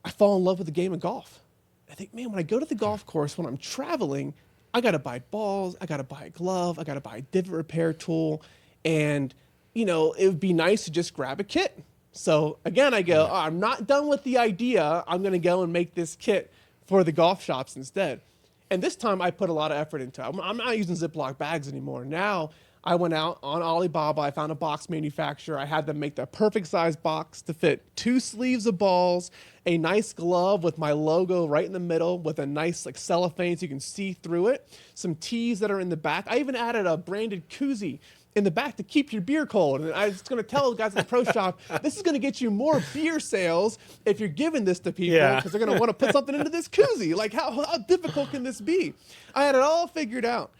I fall in love with the game of golf. I think, man, when I go to the golf course, when I'm traveling, I got to buy balls. I got to buy a glove. I got to buy a divot repair tool. And, you know, it would be nice to just grab a kit. So again, I go, I'm not done with the idea. I'm going to go and make this kit for the golf shops instead. And this time I put a lot of effort into it. I'm not using Ziploc bags anymore. Now I went out on Alibaba. I found a box manufacturer. I had them make the perfect size box to fit 2 sleeves of balls, a nice glove with my logo right in the middle with a nice like cellophane so you can see through it, some tees that are in the back. I even added a branded koozie in the back to keep your beer cold. And I was going to tell the guys at the pro shop, this is going to get you more beer sales if you're giving this to people because they're going to want to put something into this koozie. Like, how difficult can this be? I had it all figured out.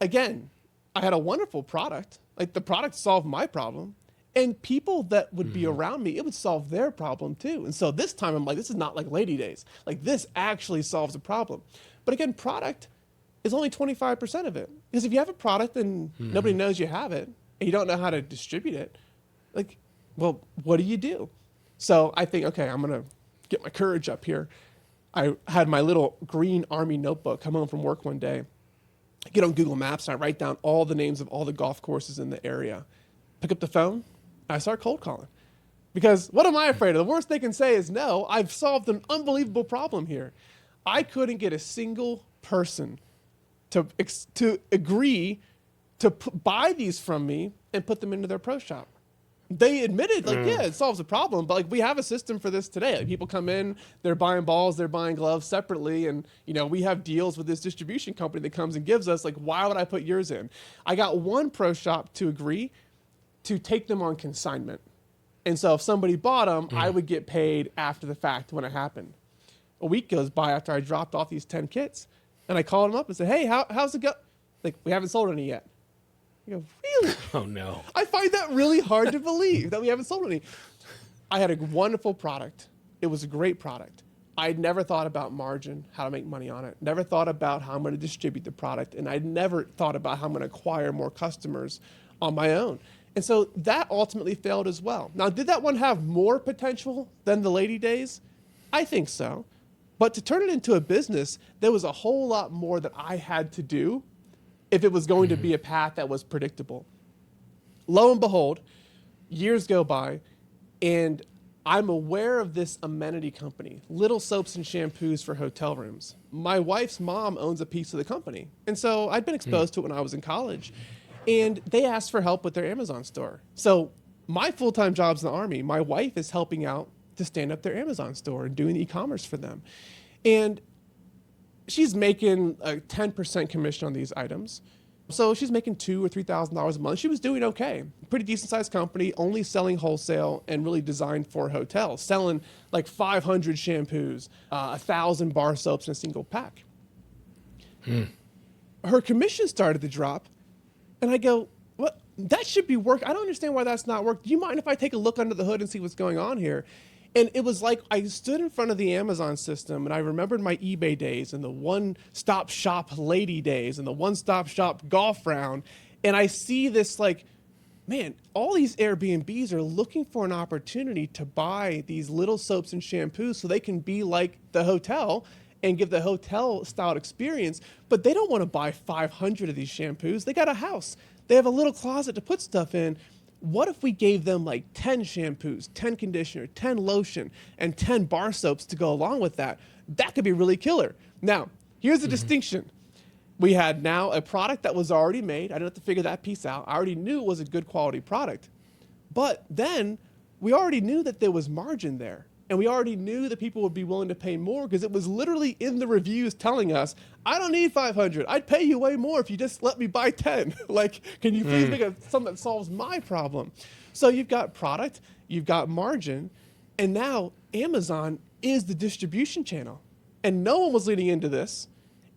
Again, I had a wonderful product. Like, the product solved my problem. And people that would be around me, it would solve their problem too. And so this time I'm like, this is not like Lady Days. Like, this actually solves a problem. But again, product is only 25% of it. Because if you have a product and nobody knows you have it, and you don't know how to distribute it, like, well, what do you do? So I think, okay, I'm going to get my courage up here. I had my little green Army notebook, come home from work one day, I get on Google Maps, and I write down all the names of all the golf courses in the area. Pick up the phone, and I start cold calling. Because what am I afraid of? The worst they can say is no. I've solved an unbelievable problem here. I couldn't get a single person to agree to buy these from me and put them into their pro shop. They admitted, like, yeah, it solves a problem, but like we have a system for this today. Like, people come in, they're buying balls, they're buying gloves separately, and you know we have deals with this distribution company that comes and gives us. Like, why would I put yours in? I got one pro shop to agree to take them on consignment, and so if somebody bought them, I would get paid after the fact when it happened. A week goes by after I dropped off these 10 kits, and I called them up and said, "Hey, how's it go?" Like, we haven't sold any yet. I go, really? Oh, no. I find that really hard to believe that we haven't sold any. I had a wonderful product. It was a great product. I'd never thought about margin, how to make money on it. Never thought about how I'm going to distribute the product. And I'd never thought about how I'm going to acquire more customers on my own. And so that ultimately failed as well. Now, did that one have more potential than the Lady Days? I think so. But to turn it into a business, there was a whole lot more that I had to do if it was going to be a path that was predictable. Lo and behold, years go by, and I'm aware of this amenity company, Little Soaps and Shampoos for Hotel Rooms. My wife's mom owns a piece of the company. And so I'd been exposed to it when I was in college. And they asked for help with their Amazon store. So my full-time job's in the Army. My wife is helping out to stand up their Amazon store and doing e-commerce for them. And she's making a 10% commission on these items. So she's making $2,000 or $3,000 a month. She was doing okay. Pretty decent sized company, only selling wholesale and really designed for hotels, selling like 500 shampoos, 1,000 bar soaps in a single pack. Her commission started to drop. And I go, what? That should be work. I don't understand why that's not work. Do you mind if I take a look under the hood and see what's going on here? And it was like I stood in front of the Amazon system and I remembered my eBay days and the one-stop shop Lady Days and the one-stop shop golf round. And I see this like, man, all these Airbnbs are looking for an opportunity to buy these little soaps and shampoos so they can be like the hotel and give the hotel-style experience. But they don't want to buy 500 of these shampoos. They got a house. They have a little closet to put stuff in. What if we gave them like 10 shampoos, 10 conditioner, 10 lotion, and 10 bar soaps to go along with that? That could be really killer. Now, here's the distinction. We had now a product that was already made. I didn't have to figure that piece out. I already knew it was a good quality product. But then we already knew that there was margin there. And we already knew that people would be willing to pay more because it was literally in the reviews telling us, I don't need 500. I'd pay you way more if you just let me buy 10. Like, can you please make something that solves my problem? So you've got product, you've got margin, and now Amazon is the distribution channel. And no one was leading into this.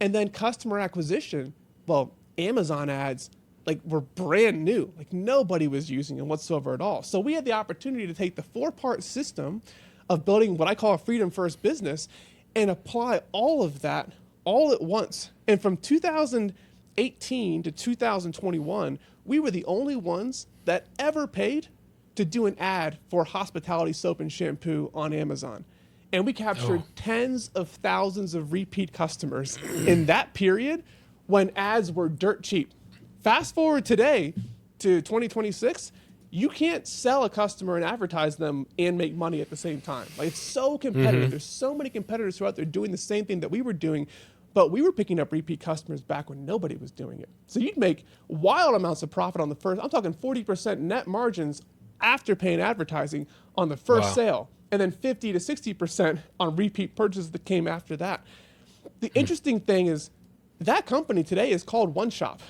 And then customer acquisition, well, Amazon ads like were brand new. Like nobody was using them whatsoever at all. So we had the opportunity to take the 4-part system of building what I call a freedom first business and apply all of that all at once. And from 2018 to 2021, we were the only ones that ever paid to do an ad for hospitality soap and shampoo on Amazon. And we captured tens of thousands of repeat customers in that period when ads were dirt cheap. Fast forward today to 2026, you can't sell a customer and advertise them and make money at the same time. Like it's so competitive. There's so many competitors who are out there doing the same thing that we were doing, but we were picking up repeat customers back when nobody was doing it. So you'd make wild amounts of profit on the first, I'm talking 40% net margins after paying advertising on the first sale, and then 50 to 60% on repeat purchases that came after that. The interesting thing is that company today is called One Shop.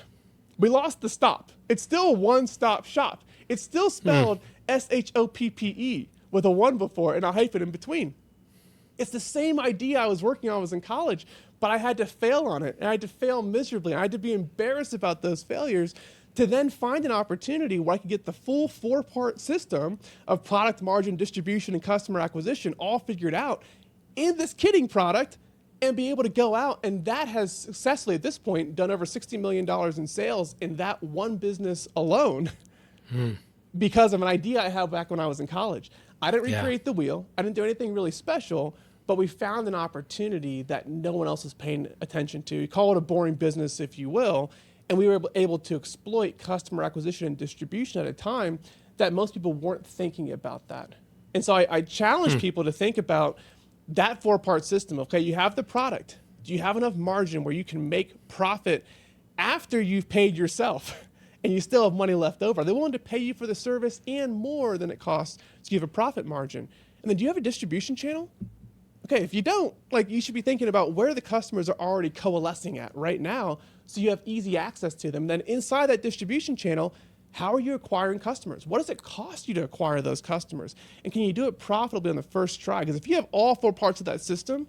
We lost the stop. It's still one stop shop. It's still spelled SHOPPE with a 1 before and a hyphen in between. It's the same idea I was working on when I was in college, but I had to fail on it, and I had to fail miserably. I had to be embarrassed about those failures to then find an opportunity where I could get the full 4-part system of product margin, distribution, and customer acquisition all figured out in this kitting product and be able to go out. And that has successfully, at this point, done over $60 million in sales in that one business alone because of an idea I had back when I was in college. I didn't recreate the wheel. I didn't do anything really special, but we found an opportunity that no one else is paying attention to. You call it a boring business, if you will. And we were able to exploit customer acquisition and distribution at a time that most people weren't thinking about that. And so I challenge people to think about that 4-part system. Okay, you have the product. Do you have enough margin where you can make profit after you've paid yourself and you still have money left over? Are they willing to pay you for the service and more than it costs so you have a profit margin? And then do you have a distribution channel? Okay, if you don't, like you should be thinking about where the customers are already coalescing at right now so you have easy access to them. Then inside that distribution channel, how are you acquiring customers? What does it cost you to acquire those customers? And can you do it profitably on the first try? Because if you have all 4 parts of that system,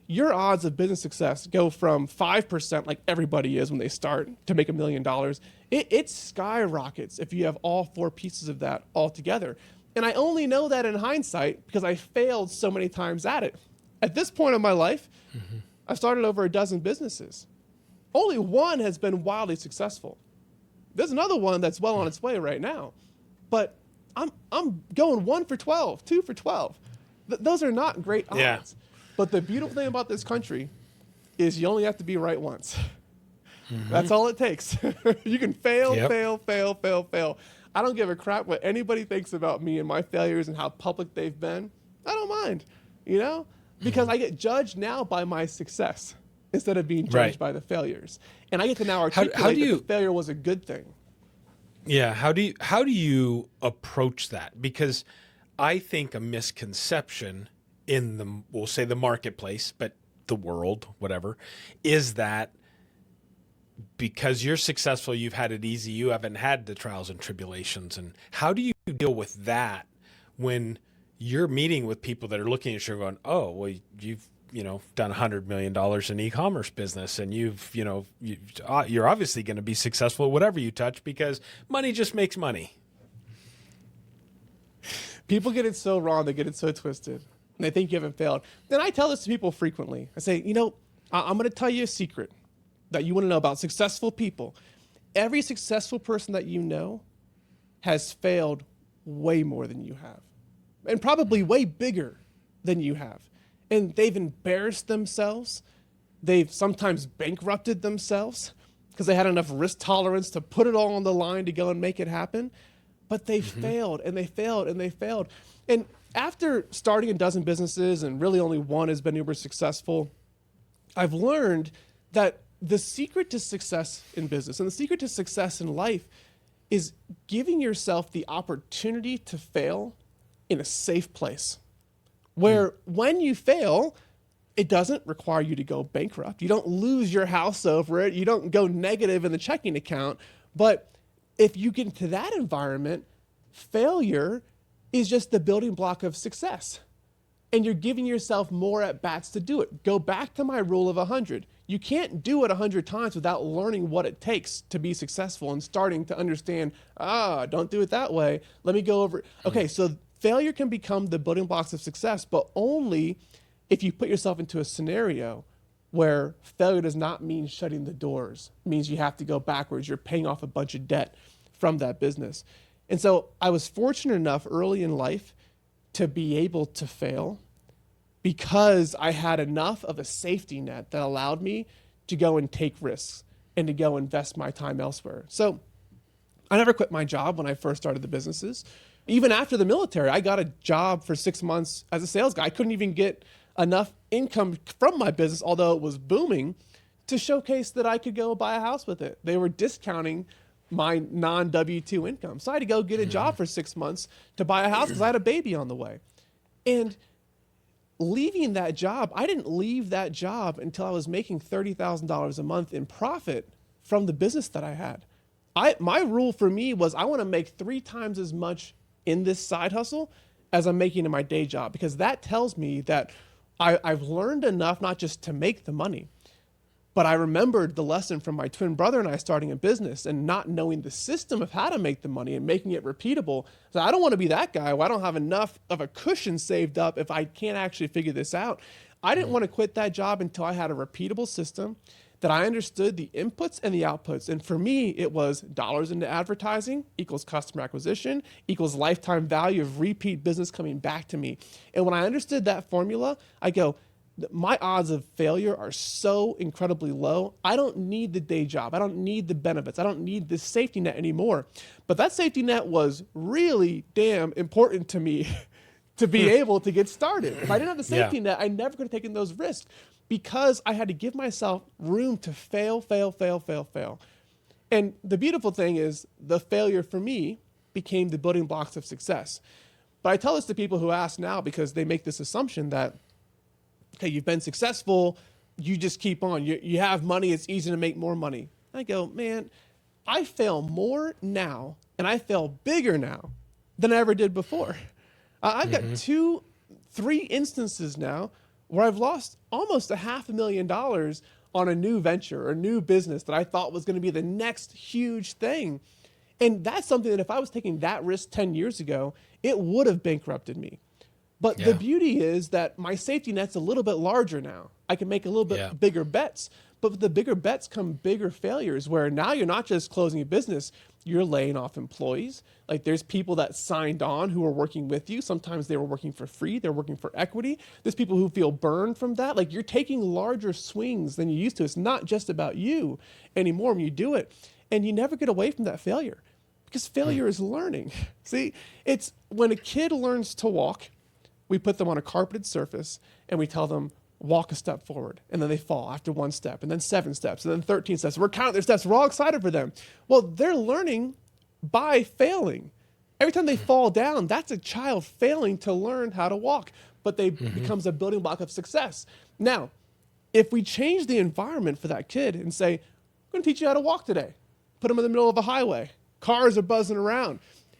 your odds of business success go from 5%, like everybody is when they start, to make $1 million. It skyrockets if you have all 4 pieces of that all together. And I only know that in hindsight because I failed so many times at it. At this point in my life, I've started over a dozen businesses. Only one has been wildly successful. There's another one that's well on its way right now. But I'm going 1 for 12, 2 for 12. Those are not great odds. Yeah. But the beautiful thing about this country is you only have to be right once. That's all it takes. You can fail, fail. I don't give a crap what anybody thinks about me and my failures and how public they've been. I don't mind, you know? Because I get judged now by my success instead of being judged by the failures. And I get to now articulate that the failure was a good thing. Yeah, how do you approach that? Because I think a misconception in the, we'll say the marketplace, but the world, whatever, is that because you're successful, you've had it easy, you haven't had the trials and tribulations. And how do you deal with that when you're meeting with people that are looking at you going, oh, well, you've, done $100 million in e-commerce business and you're obviously going to be successful at whatever you touch because money just makes money. People get it so wrong. They get it so twisted and they think you haven't failed. Then I tell this to people frequently. I say, I'm going to tell you a secret that you want to know about successful people. Every successful person that you know has failed way more than you have. And probably way bigger than you have. And they've embarrassed themselves. They've sometimes bankrupted themselves because they had enough risk tolerance to put it all on the line to go and make it happen. But they failed and they failed and they failed. And after starting a dozen businesses and really only one has been uber successful, I've learned that the secret to success in business and the secret to success in life is giving yourself the opportunity to fail in a safe place where when you fail, it doesn't require you to go bankrupt. You don't lose your house over it. You don't go negative in the checking account. But if you get into that environment, failure is just the building block of success. And you're giving yourself more at bats to do it. Go back to my rule of 100. You can't do it 100 times without learning what it takes to be successful and starting to understand, don't do it that way. Let me go over. Okay, so failure can become the building blocks of success, but only if you put yourself into a scenario where failure does not mean shutting the doors. It means you have to go backwards. You're paying off a bunch of debt from that business. And so I was fortunate enough early in life to be able to fail because I had enough of a safety net that allowed me to go and take risks and to go invest my time elsewhere. So I never quit my job when I first started the businesses. Even after the military, I got a job for 6 months as a sales guy. I couldn't even get enough income from my business, although it was booming, to showcase that I could go buy a house with it. They were discounting my non-W-2 income. So I had to go get a job for 6 months to buy a house because I had a baby on the way. And leaving that job, I didn't leave that job until I was making $30,000 a month in profit from the business that I had. My rule for me was I want to make 3 times as much in this side hustle as I'm making in my day job, because that tells me that I've learned enough not just to make the money, but I remembered the lesson from my twin brother and I starting a business and not knowing the system of how to make the money and making it repeatable. So I don't want to be that guy where I don't have enough of a cushion saved up if I can't actually figure this out. I didn't want to quit that job until I had a repeatable system that I understood the inputs and the outputs. And for me, it was dollars into advertising equals customer acquisition equals lifetime value of repeat business coming back to me. And when I understood that formula, I go, my odds of failure are so incredibly low. I don't need the day job. I don't need the benefits. I don't need this safety net anymore. But that safety net was really damn important to me to be able to get started. If I didn't have the safety net, I never could have taken those risks because I had to give myself room to fail. And the beautiful thing is the failure for me became the building blocks of success. But I tell this to people who ask now because they make this assumption that, okay, you've been successful, you just keep on. You have money, it's easy to make more money. I go, man, I fail more now and I fail bigger now than I ever did before. I've got 2-3 instances now where I've lost almost $500,000 on a new venture or a new business that I thought was going to be the next huge thing. And that's something that if I was taking that risk 10 years ago, it would have bankrupted me. But the beauty is that my safety net's a little bit larger now. I can make a little bit bigger bets. But with the bigger bets come bigger failures, where now you're not just closing a business, you're laying off employees. Like there's people that signed on who are working with you. Sometimes they were working for free. They're working for equity. There's people who feel burned from that. Like you're taking larger swings than you used to. It's not just about you anymore when you do it. And you never get away from that failure because failure is learning. See, it's when a kid learns to walk, we put them on a carpeted surface and we tell them, walk a step forward. And then they fall after 1 step and then 7 steps and then 13 steps. We're counting their steps. We're all excited for them. Well, they're learning by failing. Every time they fall down, that's a child failing to learn how to walk, but they becomes a building block of success. Now, if we change the environment for that kid and say, I'm going to teach you how to walk today, put them in the middle of a highway, cars are buzzing around.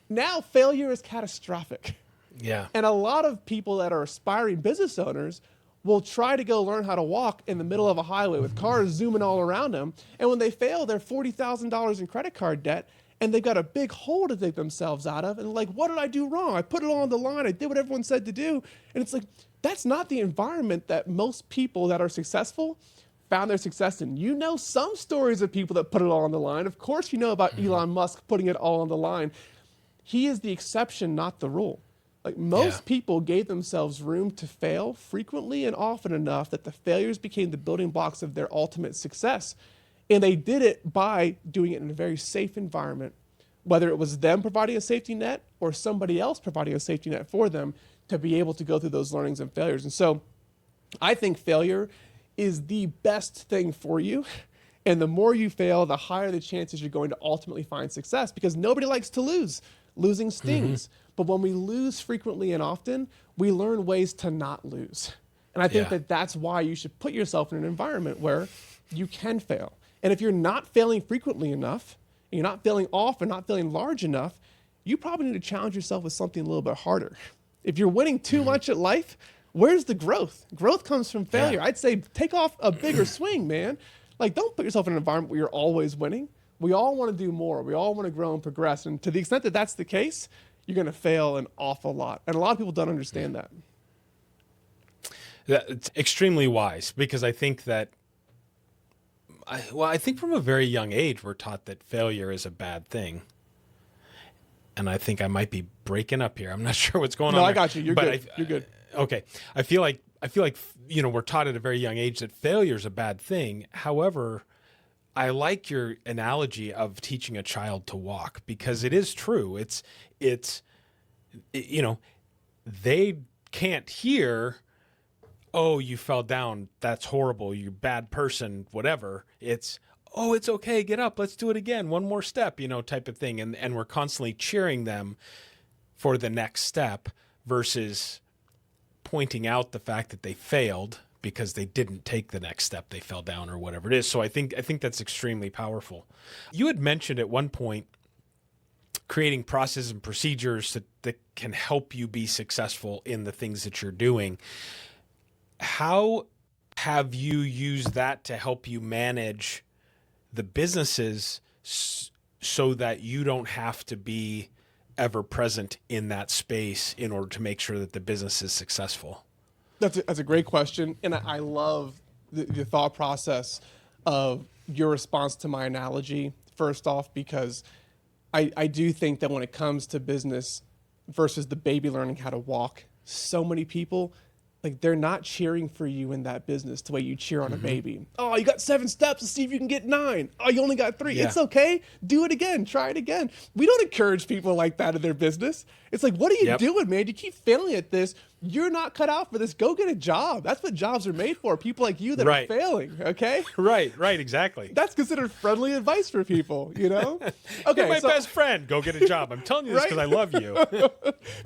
Now failure is catastrophic. Yeah. And a lot of people that are aspiring business owners will try to go learn how to walk in the middle of a highway with cars zooming all around them. And when they fail, they're $40,000 in credit card debt, and they've got a big hole to dig themselves out of. And like, what did I do wrong? I put it all on the line. I did what everyone said to do. And it's like, that's not the environment that most people that are successful found their success in. You know some stories of people that put it all on the line. Of course, you know about Elon Musk putting it all on the line. He is the exception, not the rule. Like most people gave themselves room to fail frequently and often enough that the failures became the building blocks of their ultimate success. And they did it by doing it in a very safe environment, whether it was them providing a safety net or somebody else providing a safety net for them to be able to go through those learnings and failures. And so I think failure is the best thing for you. And the more you fail, the higher the chances you're going to ultimately find success, because nobody likes to lose. Losing stings. But when we lose frequently and often, we learn ways to not lose. And I think that that's why you should put yourself in an environment where you can fail. And if you're not failing frequently enough, and you're not failing often, not failing large enough, you probably need to challenge yourself with something a little bit harder. If you're winning too much at life, Where's the growth? Growth comes from failure. I'd say take off a bigger swing, man. Like, don't put yourself in an environment where you're always winning. We all want to do more. We all want to grow and progress. And to the extent that that's the case, you're going to fail an awful lot. And a lot of people don't understand that. It's extremely wise, because I think that, I think from a very young age, we're taught that failure is a bad thing. And I think I might be breaking up here. I'm not sure what's going on. No, I got you. You're good. You're good. Okay. I feel like, we're taught at a very young age that failure is a bad thing. However, I like your analogy of teaching a child to walk, because it is true. They can't hear, oh, you fell down, that's horrible, you're a bad person, whatever. It's, oh, it's okay, get up, let's do it again, one more step, type of thing. And we're constantly cheering them for the next step versus pointing out the fact that they failed because they didn't take the next step, they fell down or whatever it is. So I think that's extremely powerful. You had mentioned at one point creating processes and procedures that can help you be successful in the things that you're doing. How have you used that to help you manage the businesses so that you don't have to be ever present in that space in order to make sure that the business is successful? That's a great question. And I love the thought process of your response to my analogy, first off, because I do think that when it comes to business versus the baby learning how to walk, so many people, like, they're not cheering for you in that business the way you cheer on a baby. Oh, you got 7 steps, let's see if you can get 9. Oh, you only got 3. Yeah. It's okay. Do it again. Try it again. We don't encourage people like that in their business. It's like, what are you doing, man? You keep failing at this. You're not cut out for this. Go get a job. That's what jobs are made for. People like you that are failing, okay? Right, exactly. That's considered friendly advice for people, Okay, you're my best friend. Go get a job. I'm telling you this because I love you.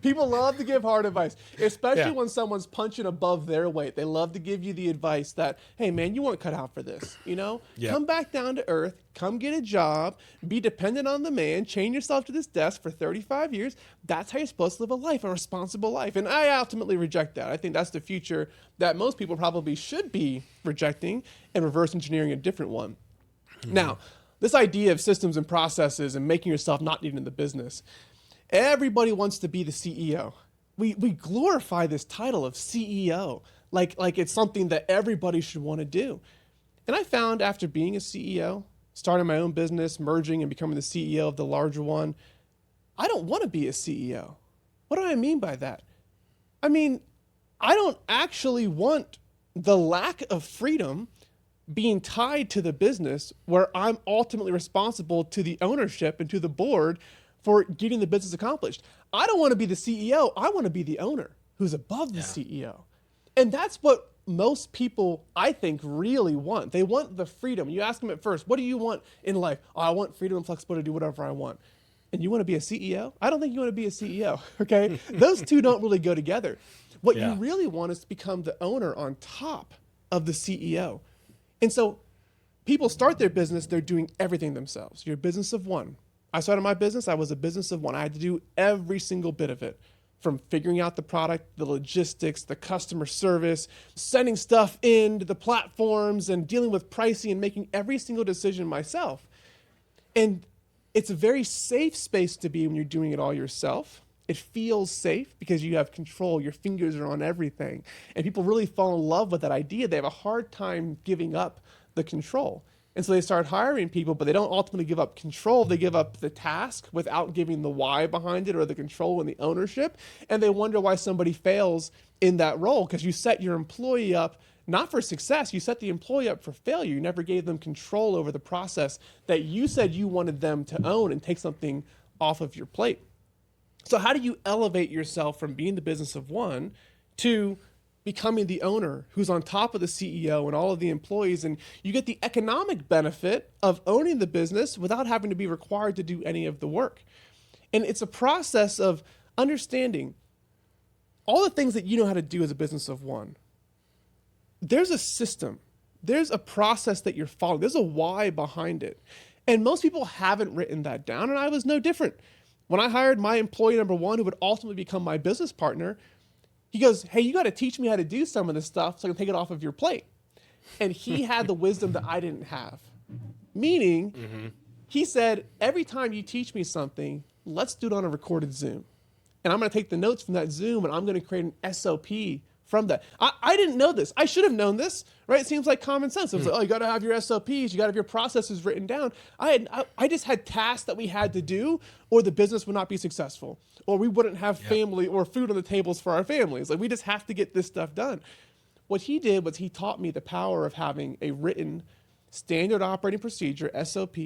People love to give hard advice, especially when someone's punching above their weight. They love to give you the advice that, hey, man, you weren't cut out for this, Come back down to earth. Come get a job, be dependent on the man, chain yourself to this desk for 35 years. That's how you're supposed to live a life, a responsible life. And I ultimately reject that. I think that's the future that most people probably should be rejecting and reverse engineering a different one. Now, this idea of systems and processes and making yourself not needed in the business, everybody wants to be the CEO. We glorify this title of CEO like it's something that everybody should want to do. And I found after being a CEO, starting my own business, merging and becoming the CEO of the larger one, I don't want to be a CEO. What do I mean by that? I mean, I don't actually want the lack of freedom being tied to the business where I'm ultimately responsible to the ownership and to the board for getting the business accomplished. I don't want to be the CEO. I want to be the owner who's above the CEO. And that's what most people, I think, really want. They want the freedom. You ask them at first, what do you want in life? Oh, I want freedom and flexibility to do whatever I want. And you want to be a CEO? I don't think you want to be a CEO, okay? Those two don't really go together. What you really want is to become the owner on top of the CEO. And so people start their business, they're doing everything themselves. You're a business of one. I started my business, I was a business of one. I had to do every single bit of it, from figuring out the product, the logistics, the customer service, sending stuff into the platforms and dealing with pricing and making every single decision myself. And it's a very safe space to be when you're doing it all yourself. It feels safe because you have control. Your fingers are on everything. And people really fall in love with that idea. They have a hard time giving up the control. And so they start hiring people, but they don't ultimately give up control. They give up the task without giving the why behind it or the control and the ownership. And they wonder why somebody fails in that role, because you set your employee up not for success. You set the employee up for failure. You never gave them control over the process that you said you wanted them to own and take something off of your plate. So how do you elevate yourself from being the business of one to becoming the owner who's on top of the CEO and all of the employees? And you get the economic benefit of owning the business without having to be required to do any of the work. And it's a process of understanding all the things that you know how to do as a business of one. There's a system. There's a process that you're following. There's a why behind it. And most people haven't written that down, and I was no different. When I hired my employee number one, who would ultimately become my business partner, He goes, hey, you got to teach me how to do some of this stuff so I can take it off of your plate. And he had the wisdom that I didn't have. Meaning, he said, every time you teach me something, let's do it on a recorded Zoom. And I'm going to take the notes from that Zoom and I'm going to create an SOP from that. I didn't know this. I should have known this, right? It seems like common sense. It was like, oh, you got to have your SOPs. You got to have your processes written down. I just had tasks that we had to do or the business would not be successful or we wouldn't have family or food on the tables for our families. Like we just have to get this stuff done. What he did was he taught me the power of having a written standard operating procedure, SOP,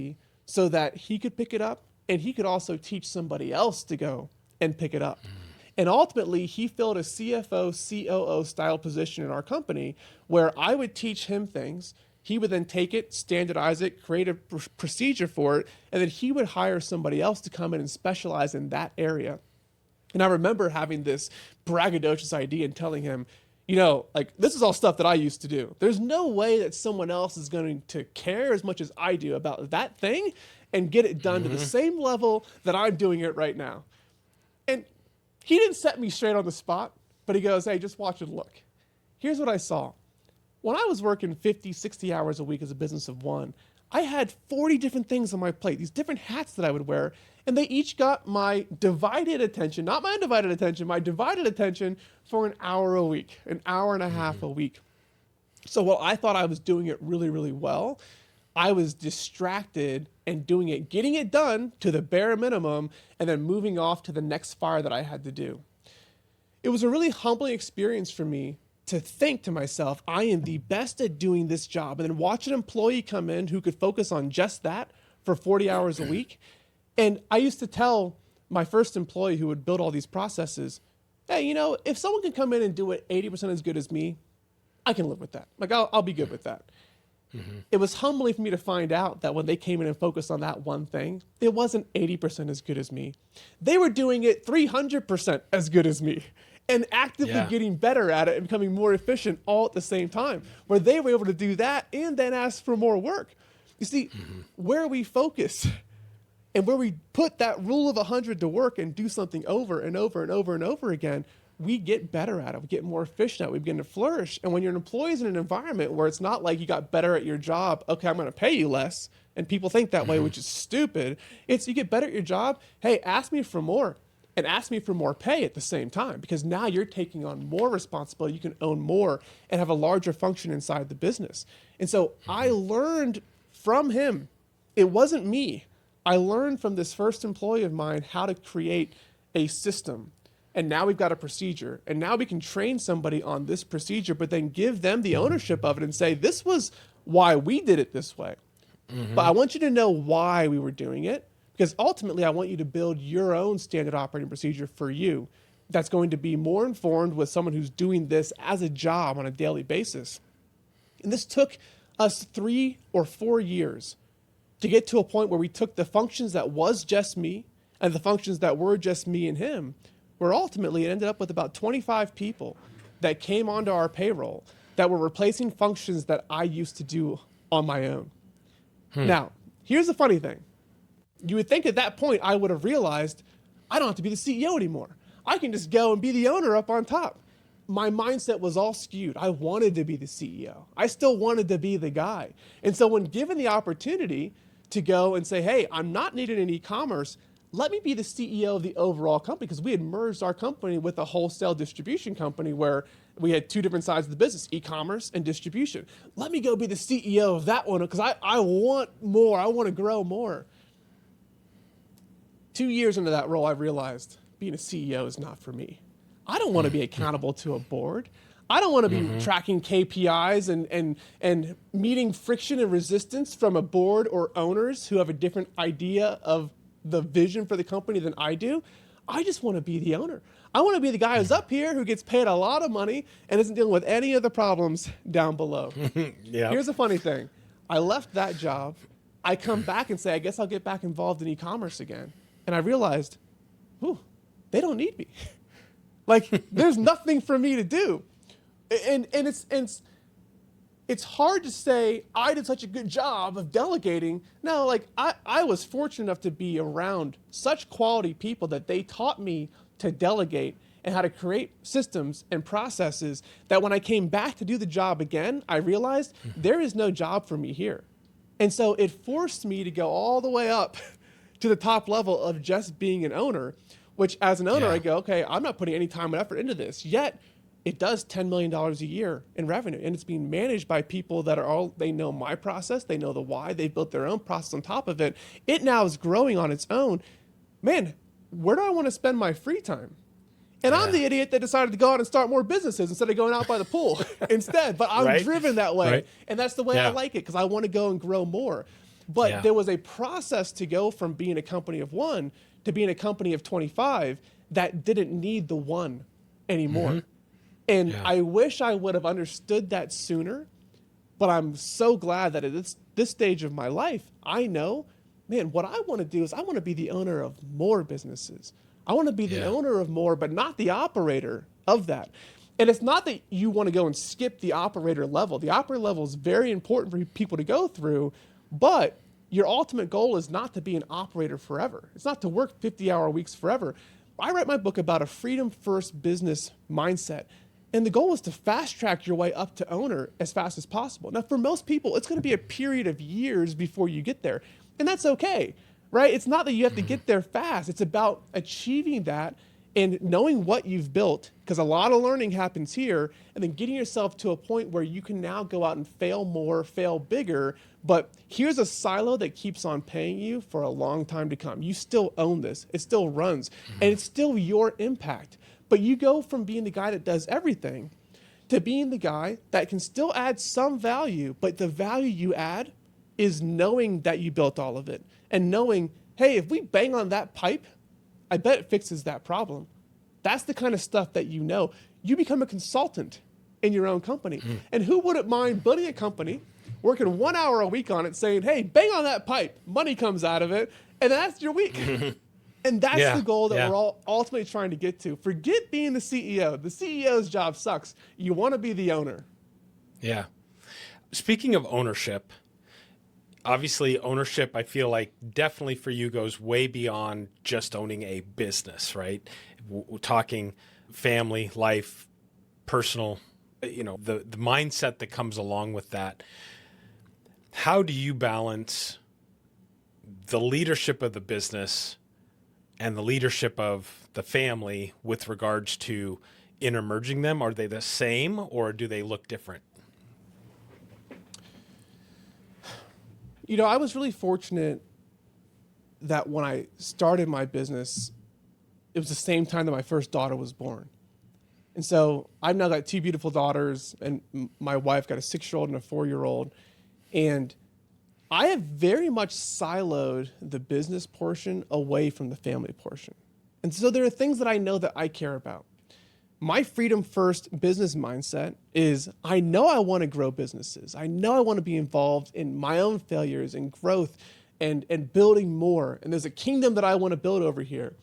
so that he could pick it up and he could also teach somebody else to go and pick it up. And ultimately, he filled a CFO, COO style position in our company where I would teach him things. He would then take it, standardize it, create a procedure for it, and then he would hire somebody else to come in and specialize in that area. And I remember having this braggadocious idea and telling him, you know, like, this is all stuff that I used to do. There's no way that someone else is going to care as much as I do about that thing and get it done to the same level that I'm doing it right now. And he didn't set me straight on the spot, but he goes, hey, just watch and look. Here's what I saw. When I was working 50, 60 hours a week as a business of one, I had 40 different things on my plate, these different hats that I would wear, and they each got my divided attention, not my undivided attention, my divided attention for an hour a week, an hour and a half a week. So while I thought I was doing it really, really well, I was distracted and doing it, getting it done to the bare minimum, and then moving off to the next fire that I had to do. It was a really humbling experience for me to think to myself, I am the best at doing this job, and then watch an employee come in who could focus on just that for 40 hours a week. And I used to tell my first employee who would build all these processes, hey, you know, if someone can come in and do it 80% as good as me, I can live with that. Like, I'll be good with that. It was humbling for me to find out that when they came in and focused on that one thing, it wasn't 80% as good as me. They were doing it 300% as good as me and actively getting better at it and becoming more efficient all at the same time, where they were able to do that and then ask for more work. You see, where we focus and where we put that rule of 100 to work and do something over and over and over and over again, we get better at it. We get more efficient at it. We begin to flourish. And when you're an employee in an environment where it's not like you got better at your job, okay, I'm going to pay you less, and people think that way, which is stupid. It's you get better at your job, hey, ask me for more, and ask me for more pay at the same time, because now you're taking on more responsibility. You can own more and have a larger function inside the business. And so I learned from him. It wasn't me. I learned from this first employee of mine how to create a system. And now we've got a procedure. And now we can train somebody on this procedure, but then give them the ownership of it and say, this was why we did it this way. But I want you to know why we were doing it, because ultimately I want you to build your own standard operating procedure for you that's going to be more informed with someone who's doing this as a job on a daily basis. And this took us 3 or 4 years to get to a point where we took the functions that was just me and the functions that were just me and him, where ultimately it ended up with about 25 people that came onto our payroll that were replacing functions that I used to do on my own. Now, here's the funny thing. You would think at that point I would have realized I don't have to be the CEO anymore. I can just go and be the owner up on top. My mindset was all skewed. I wanted to be the CEO. I still wanted to be the guy. And so when given the opportunity to go and say, hey, I'm not needed in e-commerce, let me be the CEO of the overall company, because we had merged our company with a wholesale distribution company where we had 2 different sides of the business, e-commerce and distribution. Let me go be the CEO of that one because I want more. I want to grow more. 2 years into that role, I realized being a CEO is not for me. I don't want to be accountable to a board. I don't want to be tracking KPIs and meeting friction and resistance from a board or owners who have a different idea of the vision for the company than I do. I just want to be the owner. I want to be the guy who's up here who gets paid a lot of money and isn't dealing with any of the problems down below. Here's the funny thing. I left that job. I come back and say, I guess I'll get back involved in e-commerce again. And I realized, ooh, they don't need me. Like, there's nothing for me to do. And it's it's hard to say I did such a good job of delegating. No, like I was fortunate enough to be around such quality people that they taught me to delegate and how to create systems and processes that when I came back to do the job again, I realized there is no job for me here. And so it forced me to go all the way up to the top level of just being an owner, which as an owner, I go, okay, I'm not putting any time and effort into this. Yet it does $10 million a year in revenue. And it's being managed by people that they know my process, they know the why, they built their own process on top of it. It now is growing on its own. Man, where do I want to spend my free time? And I'm the idiot that decided to go out and start more businesses instead of going out by the pool instead. But I'm driven that way. Right. And that's the way I like it, because I want to go and grow more. But there was a process to go from being a company of 1 to being a company of 25 that didn't need the 1 anymore. And I wish I would have understood that sooner. But I'm so glad that at this stage of my life, I know, man, what I want to do is I want to be the owner of more businesses. I want to be the owner of more, but not the operator of that. And it's not that you want to go and skip the operator level. The operator level is very important for people to go through, but your ultimate goal is not to be an operator forever. It's not to work 50-hour weeks forever. I write my book about a freedom-first business mindset, and the goal is to fast-track your way up to owner as fast as possible. Now, for most people, it's going to be a period of years before you get there, and that's okay. Right? It's not that you have to get there fast. It's about achieving that and knowing what you've built, because a lot of learning happens here, and then getting yourself to a point where you can now go out and fail more, fail bigger, but here's a silo that keeps on paying you for a long time to come. You still own this. It still runs, and it's still your impact. But you go from being the guy that does everything to being the guy that can still add some value, but the value you add is knowing that you built all of it. And knowing, hey, if we bang on that pipe, I bet it fixes that problem. That's the kind of stuff that you know. You become a consultant in your own company. And who wouldn't mind building a company, working 1 hour a week on it, saying, hey, bang on that pipe, money comes out of it, and that's your week. And that's the goal that we're all ultimately trying to get to. Forget being the CEO. The CEO's job sucks. You want to be the owner. Yeah. Speaking of ownership, obviously, ownership, I feel like definitely for you goes way beyond just owning a business, right? We're talking family, life, personal, the mindset that comes along with that. How do you balance the leadership of the business and the leadership of the family with regards to intermerging them? Are they the same, or do they look different? I was really fortunate that when I started my business, it was the same time that my first daughter was born. And so I've now got 2 beautiful daughters, and my wife got a 6-year-old and a 4-year-old. And I have very much siloed the business portion away from the family portion. And so there are things that I know that I care about. My freedom first business mindset is I know I want to grow businesses. I know I want to be involved in my own failures and growth and building more. And there's a kingdom that I want to build over here.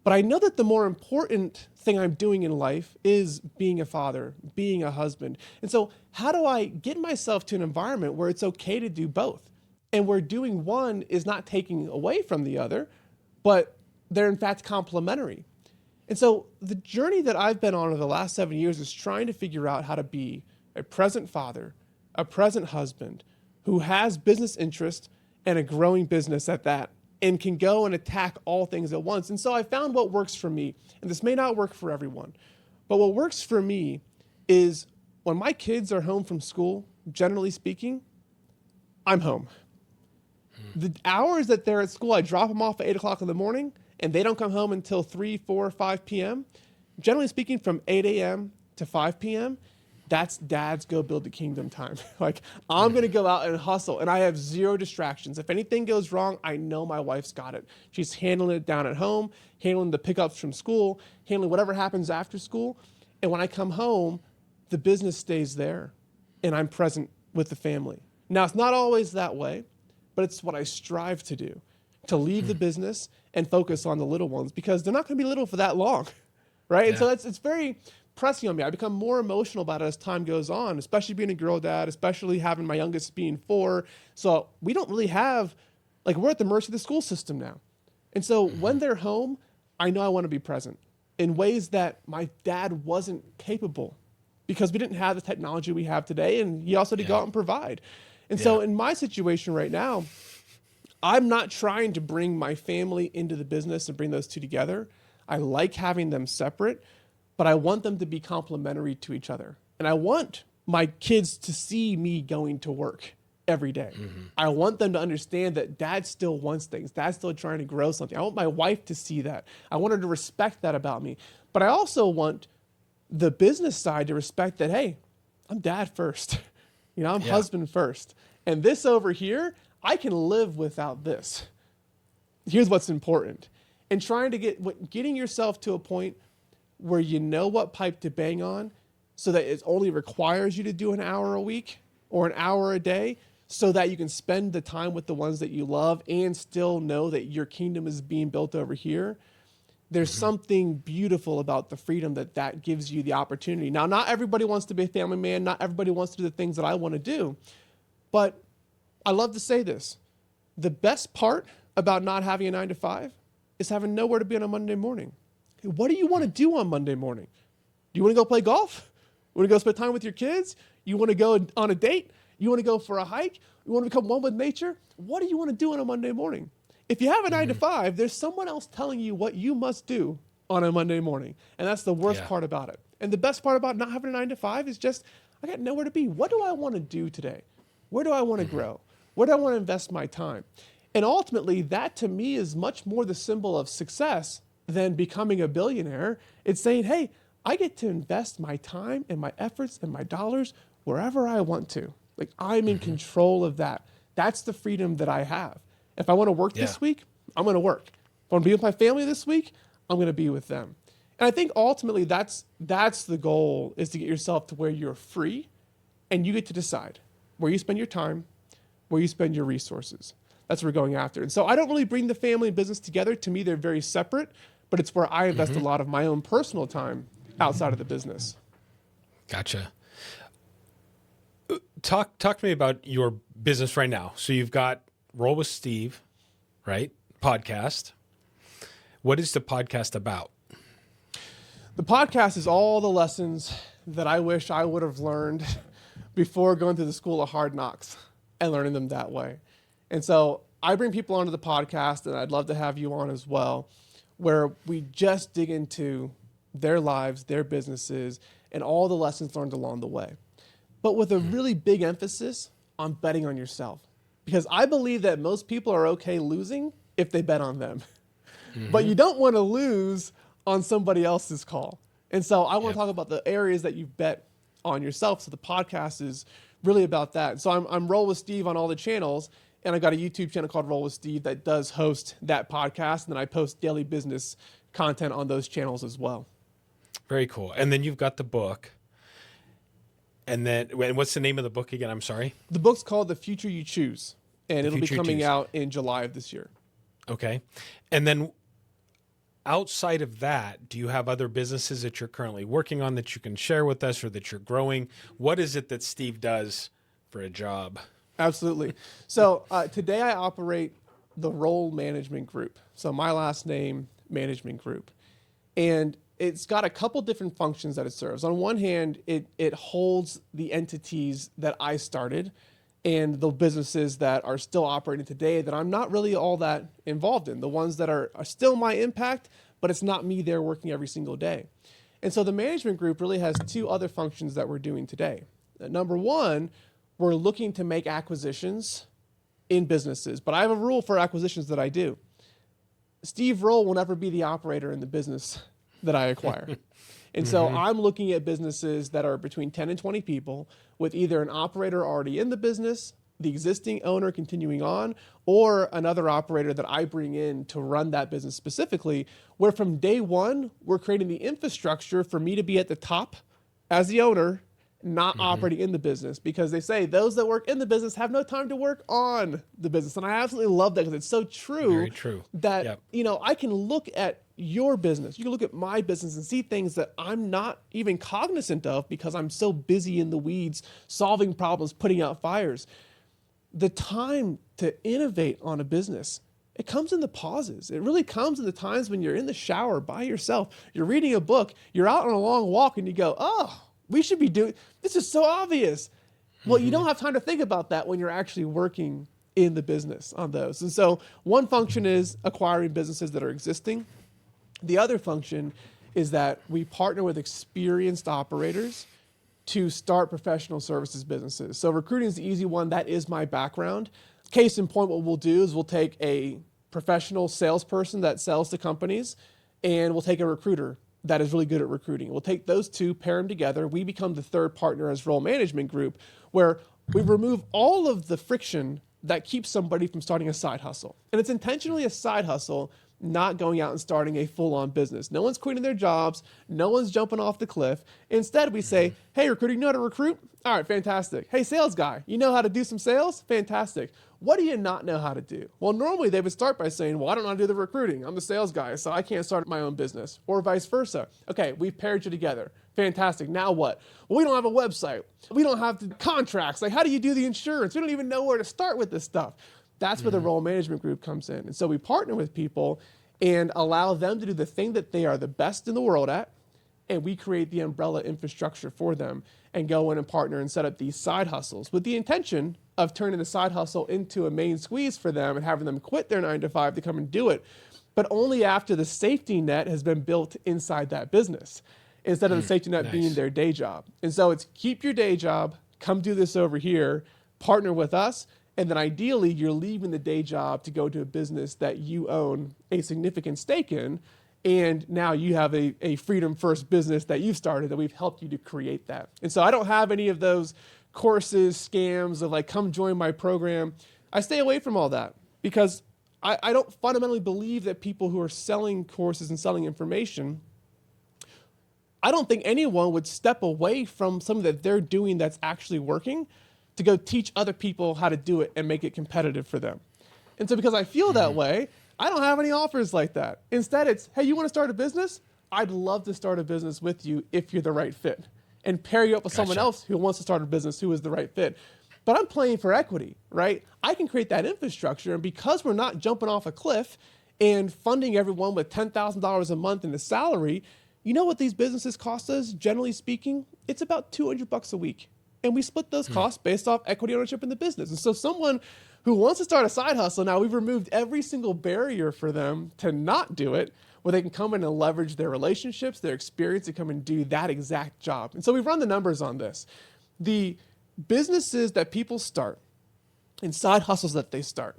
But I know that the more important thing I'm doing in life is being a father, being a husband. And so how do I get myself to an environment where it's okay to do both? And where doing one is not taking away from the other, but they're in fact complementary. And so the journey that I've been on over the last 7 years is trying to figure out how to be a present father, a present husband who has business interest and a growing business at that, and can go and attack all things at once. And so I found what works for me, and this may not work for everyone, but what works for me is when my kids are home from school, generally speaking, I'm home. The hours that they're at school, I drop them off at 8 o'clock in the morning, and they don't come home until 3, 4, 5 p.m. Generally speaking, from 8 a.m. to 5 p.m., that's dad's go build the kingdom time. Like, I'm going to go out and hustle, and I have 0 distractions. If anything goes wrong, I know my wife's got it. She's handling it down at home, handling the pickups from school, handling whatever happens after school. And when I come home, the business stays there, and I'm present with the family. Now, it's not always that way, but it's what I strive to do, to leave the business and focus on the little ones, because they're not going to be little for that long, right? Yeah. And so it's very pressing on me. I become more emotional about it as time goes on, especially being a girl dad, especially having my youngest being 4. So we don't really have, like, we're at the mercy of the school system now. And so when they're home, I know I want to be present in ways that my dad wasn't capable because we didn't have the technology we have today. And he also had to go out and provide. And so in my situation right now, I'm not trying to bring my family into the business and bring those two together. I like having them separate, but I want them to be complementary to each other. And I want my kids to see me going to work every day. I want them to understand that dad still wants things. Dad's still trying to grow something. I want my wife to see that. I want her to respect that about me. But I also want the business side to respect that, hey, I'm dad first. I'm husband first. And this over here, I can live without this. Here's what's important. And trying to getting yourself to a point where you know what pipe to bang on so that it only requires you to do an hour a week or an hour a day so that you can spend the time with the ones that you love and still know that your kingdom is being built over here. There's something beautiful about the freedom that gives you the opportunity. Now, not everybody wants to be a family man. Not everybody wants to do the things that I want to do. But I love to say this. The best part about not having a 9-to-5 is having nowhere to be on a Monday morning. What do you want to do on Monday morning? Do you want to go play golf? You want to go spend time with your kids? You want to go on a date? You want to go for a hike? You want to become one with nature? What do you want to do on a Monday morning? If you have a 9-to-5, there's someone else telling you what you must do on a Monday morning. And that's the worst part about it. And the best part about not having a 9-to-5 is just, I got nowhere to be. What do I want to do today? Where do I want to grow? Where do I want to invest my time? And ultimately, that to me is much more the symbol of success than becoming a billionaire. It's saying, hey, I get to invest my time and my efforts and my dollars wherever I want to. Like, I'm in control of that. That's the freedom that I have. If I want to work this week, I'm going to work. If I want to be with my family this week, I'm going to be with them. And I think ultimately that's the goal, is to get yourself to where you're free and you get to decide where you spend your time, where you spend your resources. That's what we're going after. And so I don't really bring the family and business together. To me, they're very separate, but it's where I invest a lot of my own personal time outside of the business. Gotcha. Talk to me about your business right now. So you've got Roll with Steve, right? Podcast. What is the podcast about? The podcast is all the lessons that I wish I would have learned before going to the school of hard knocks and learning them that way. And so I bring people onto the podcast, and I'd love to have you on as well, where we just dig into their lives, their businesses, and all the lessons learned along the way. But with a really big emphasis on betting on yourself. Because I believe that most people are okay losing if they bet on them. But you don't want to lose on somebody else's call. And so I want to talk about the areas that you bet on yourself. So the podcast is really about that. So I'm Roll with Steve on all the channels, and I got a YouTube channel called Roll with Steve that does host that podcast, and then I post daily business content on those channels as well. Very cool. And then you've got the book. And then what's the name of the book again? I'm sorry. The book's called The Future You Choose, and it'll be coming out in July of this year. Okay. And then outside of that, do you have other businesses that you're currently working on that you can share with us or that you're growing? What is it that Steve does for a job? Absolutely. So today I operate the Roll Management Group. So my last name, Management Group. And it's got a couple different functions that it serves. On one hand, it holds the entities that I started and the businesses that are still operating today that I'm not really all that involved in, the ones that are still my impact, but it's not me there working every single day. And so the management group really has two other functions that we're doing today. Number one, we're looking to make acquisitions in businesses, but I have a rule for acquisitions that I do. Steve Rolle will never be the operator in the business that I acquire. And so I'm looking at businesses that are between 10 and 20 people with either an operator already in the business, the existing owner continuing on, or another operator that I bring in to run that business specifically, where from day one, we're creating the infrastructure for me to be at the top as the owner, not operating in the business, because they say those that work in the business have no time to work on the business. And I absolutely love that because it's so true. Very true. That, I can look at your business. You can look at my business and see things that I'm not even cognizant of because I'm so busy in the weeds, solving problems, putting out fires. The time to innovate on a business, it comes in the pauses. It really comes in the times when you're in the shower by yourself, you're reading a book, you're out on a long walk, and you go, oh, we should be doing, this is so obvious. Well, you don't have time to think about that when you're actually working in the business on those. And so one function is acquiring businesses that are existing. The other function is that we partner with experienced operators to start professional services businesses. So recruiting is the easy one. That is my background. Case in point, what we'll do is we'll take a professional salesperson that sells to companies, and we'll take a recruiter that is really good at recruiting. We'll take those two, pair them together. We become the third partner as role management group, where we remove all of the friction that keeps somebody from starting a side hustle. And it's intentionally a side hustle, not going out and starting a full-on business. No one's quitting their jobs. No one's jumping off the cliff. Instead, we say, hey, recruiter, you know how to recruit? All right, fantastic. Hey, sales guy, you know how to do some sales? Fantastic. What do you not know how to do? Well, normally they would start by saying, well, I don't know how to do the recruiting. I'm the sales guy, so I can't start my own business, or vice versa. Okay, we've paired you together. Fantastic. Now what? Well, we don't have a website. We don't have the contracts. Like, how do you do the insurance? We don't even know where to start with this stuff. That's where the role management group comes in. And so we partner with people and allow them to do the thing that they are the best in the world at, and we create the umbrella infrastructure for them and go in and partner and set up these side hustles with the intention of turning the side hustle into a main squeeze for them and having them quit their 9 to 5 to come and do it, but only after the safety net has been built inside that business, instead of the safety net being their day job. And so it's keep your day job, come do this over here, partner with us, and then ideally you're leaving the day job to go to a business that you own a significant stake in, and now you have a freedom first business that you've started that we've helped you to create that. And so I don't have any of those courses, scams of like, come join my program. I stay away from all that because I don't fundamentally believe that people who are selling courses and selling information, I don't think anyone would step away from something that they're doing that's actually working to go teach other people how to do it and make it competitive for them. And so because I feel that way, I don't have any offers like that. Instead, it's, hey, you want to start a business? I'd love to start a business with you if you're the right fit, and pair you up with someone else who wants to start a business who is the right fit. But I'm playing for equity, right? I can create that infrastructure, and because we're not jumping off a cliff and funding everyone with $10,000 a month in a salary, you know what these businesses cost us, generally speaking? It's about $200 a week. And we split those costs based off equity ownership in the business. And so someone who wants to start a side hustle, now we've removed every single barrier for them to not do it, where they can come in and leverage their relationships, their experience to come and do that exact job. And so we've run the numbers on this. The businesses that people start and side hustles that they start,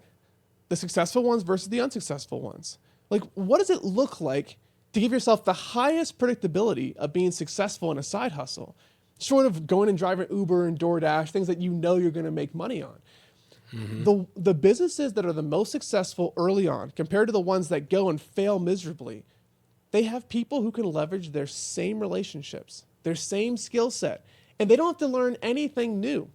the successful ones versus the unsuccessful ones. Like, what does it look like to give yourself the highest predictability of being successful in a side hustle? Short of going and driving Uber and DoorDash, things that you know you're going to make money on. The businesses that are the most successful early on, compared to the ones that go and fail miserably, they have people who can leverage their same relationships, their same skill set, and they don't have to learn anything new.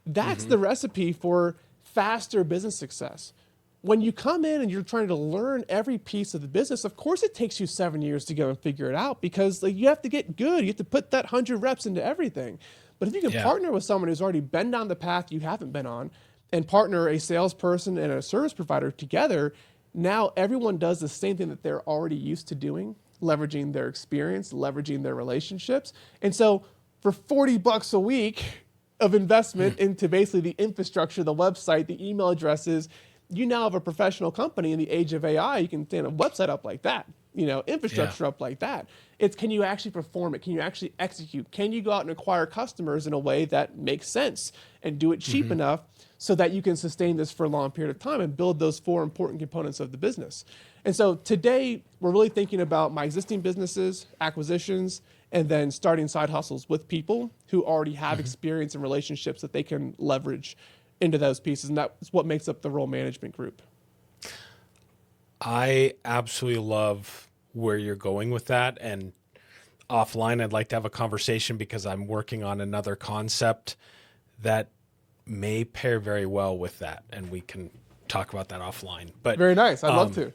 That's the recipe for faster business success. When you come in and you're trying to learn every piece of the business, of course it takes you 7 years to go and figure it out because you have to get good. You have to put that 100 reps into everything. But if you can partner with someone who's already been down the path you haven't been on, and partner a salesperson and a service provider together, now everyone does the same thing that they're already used to doing, leveraging their experience, leveraging their relationships. And so for $40 a week of investment into basically the infrastructure, the website, the email addresses, you now have a professional company in the age of AI. You can stand a website up like that, infrastructure up like that. It's, can you actually perform it? Can you actually execute? Can you go out and acquire customers in a way that makes sense and do it cheap enough so that you can sustain this for a long period of time and build those 4 important components of the business? And so today we're really thinking about my existing businesses, acquisitions, and then starting side hustles with people who already have experience and relationships that they can leverage into those pieces. And that's what makes up the role management group. I absolutely love where you're going with that. And offline, I'd like to have a conversation because I'm working on another concept that may pair very well with that. And we can talk about that offline. But very nice. I'd love to.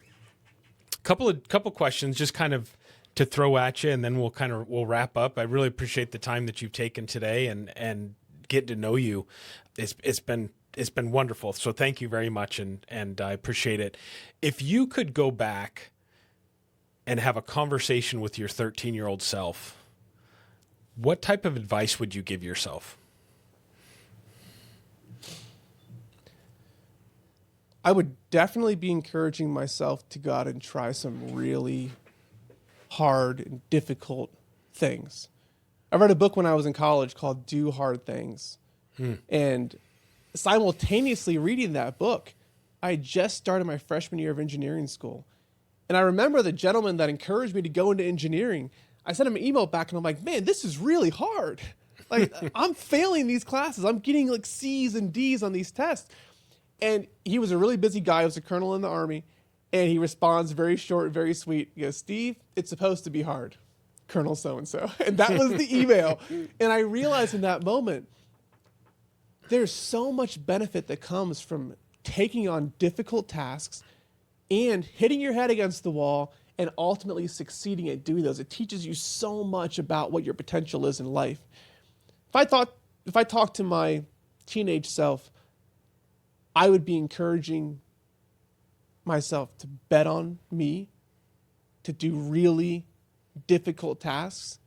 Couple questions, just kind of to throw at you, and then we'll wrap up. I really appreciate the time that you've taken today and get to know you. It's been wonderful. So thank you very much, and I appreciate it. If you could go back and have a conversation with your 13-year-old self, what type of advice would you give yourself? I would definitely be encouraging myself to go out and try some really hard and difficult things. I read a book when I was in college called Do Hard Things. And simultaneously reading that book, I just started my freshman year of engineering school. And I remember the gentleman that encouraged me to go into engineering, I sent him an email back and I'm like, man, this is really hard. Like, I'm failing these classes. I'm getting like C's and D's on these tests. And he was a really busy guy. He was a colonel in the Army. And he responds very short, very sweet. He goes, Steve, it's supposed to be hard, Colonel so-and-so. And that was the email. And I realized in that moment, there's so much benefit that comes from taking on difficult tasks and hitting your head against the wall and ultimately succeeding at doing those. It teaches you so much about what your potential is in life. If I talked to my teenage self, I would be encouraging myself to bet on me, to do really difficult tasks.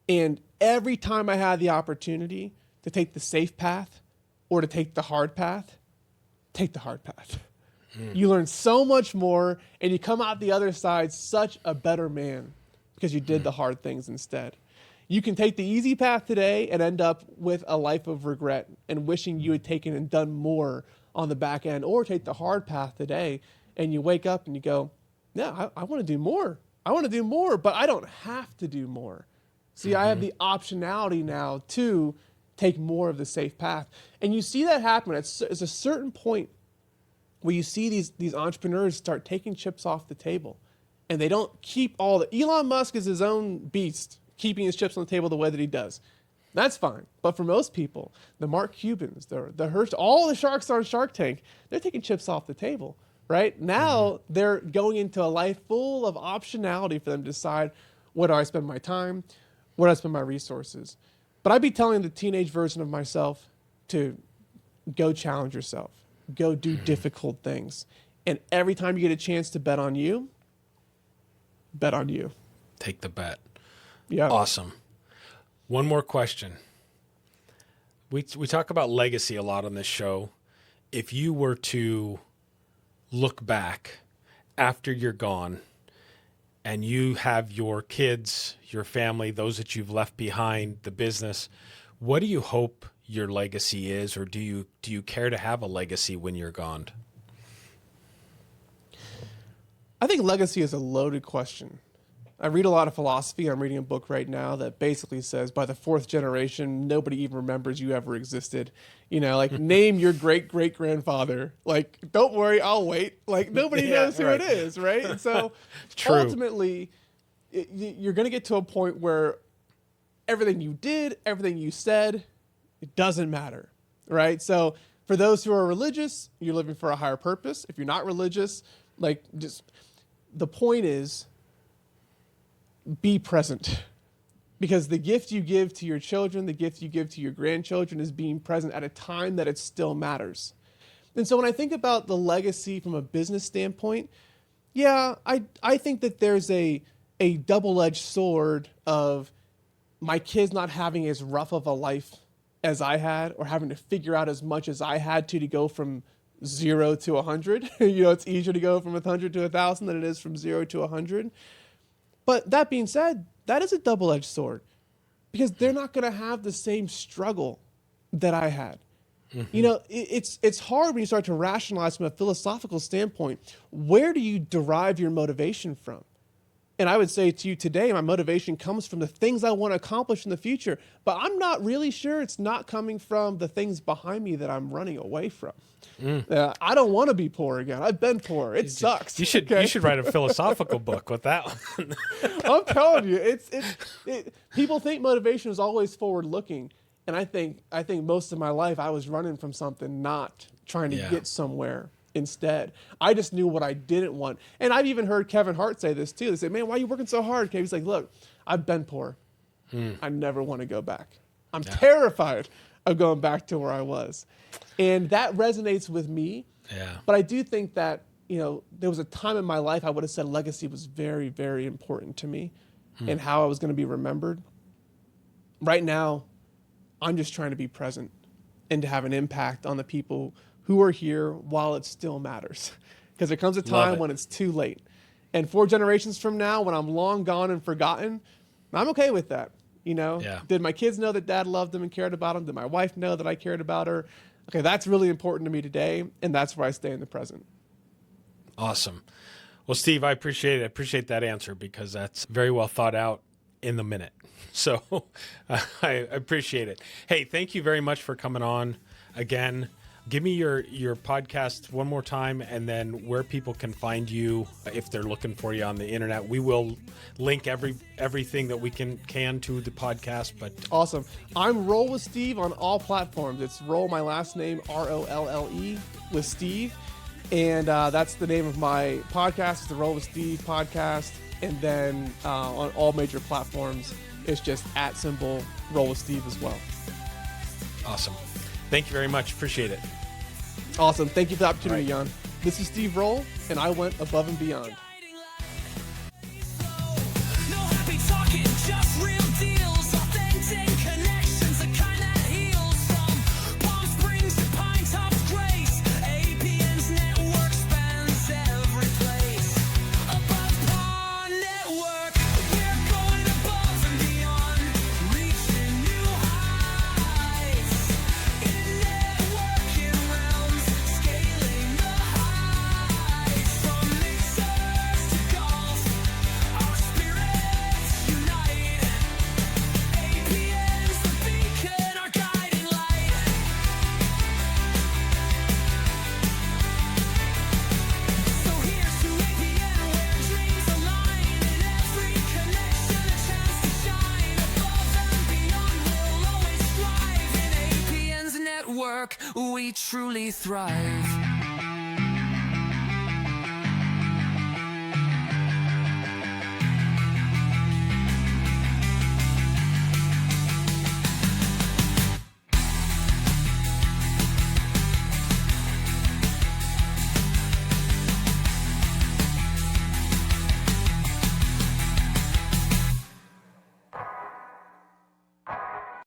And every time I had the opportunity to take the safe path or to take the hard path, take the hard path. You learn so much more and you come out the other side such a better man because you did the hard things instead. You can take the easy path today and end up with a life of regret and wishing you had taken and done more on the back end, or take the hard path today and you wake up and you go, yeah, I want to do more. I want to do more, but I don't have to do more. See, I have the optionality now to take more of the safe path. And you see that happen at a certain point where you see these entrepreneurs start taking chips off the table and they don't keep all the, Elon Musk is his own beast, keeping his chips on the table the way that he does. That's fine. But for most people, the Mark Cubans, the Hearst, all the sharks on Shark Tank, they're taking chips off the table, right? Now they're going into a life full of optionality for them to decide, where do I spend my time? Where do I spend my resources? But I'd be telling the teenage version of myself to go challenge yourself, go do difficult things. And every time you get a chance to bet on you, bet on you. Take the bet. Yeah. Awesome. One more question. We talk about legacy a lot on this show. If you were to look back after you're gone and you have your kids, your family, those that you've left behind, the business, what do you hope your legacy is, or do you care to have a legacy when you're gone? I think legacy is a loaded question. I read a lot of philosophy. I'm reading a book right now that basically says by the fourth generation, nobody even remembers you ever existed. You know, like name your great-great-grandfather. Like, don't worry, I'll wait. Like, nobody knows who it is, right? And so ultimately, you're going to get to a point where everything you did, everything you said, it doesn't matter, right? So for those who are religious, you're living for a higher purpose. If you're not religious, like, just the point is, be present, because the gift you give to your children, the gift you give to your grandchildren is being present at a time that it still matters. And so when I think about the legacy from a business standpoint, yeah, I think that there's a double-edged sword of my kids not having as rough of a life as I had, or having to figure out as much as I had to go from 0 to 100. You know, it's easier to go from 100 to 1,000 than it is from 0 to 100. But that being said, that is a double-edged sword, because they're not going to have the same struggle that I had. You know, it's hard when you start to rationalize from a philosophical standpoint. Where do you derive your motivation from? And I would say to you today, my motivation comes from the things I want to accomplish in the future. But I'm not really sure it's not coming from the things behind me that I'm running away from. I don't want to be poor again. I've been poor. It sucks. You should write a philosophical book with that one. I'm telling you, people think motivation is always forward looking. And I think most of my life I was running from something, not trying to get somewhere. instead. I just knew what I didn't want. And I've even heard Kevin Hart say this too. They say, man, why are you working so hard? He's like, look, I've been poor. I never want to go back. I'm terrified of going back to where I was. And that resonates with me. Yeah. But I do think that, there was a time in my life I would have said legacy was very, very important to me and how I was going to be remembered. Right now, I'm just trying to be present and to have an impact on the people who are here while it still matters. Because there comes a time when it's too late. And 4 generations from now, when I'm long gone and forgotten, I'm okay with that. Did my kids know that dad loved them and cared about them? Did my wife know that I cared about her? Okay, that's really important to me today, and that's where I stay in the present. Awesome. Well, Steve, I appreciate it. I appreciate that answer because that's very well thought out in the minute. So I appreciate it. Hey, thank you very much for coming on again. Give me your podcast one more time and then where people can find you if they're looking for you on the internet. We will link everything that we can to the podcast. But awesome. I'm Roll with Steve on all platforms. It's Roll, my last name, Rolle with Steve. And that's the name of my podcast. It's the Roll with Steve podcast. And then on all major platforms, it's just @ Roll with Steve as well. Awesome. Thank you very much. Appreciate it. Awesome. Thank you for the opportunity, Jän. This is Steve Rolle, and I went above and beyond. We truly thrive.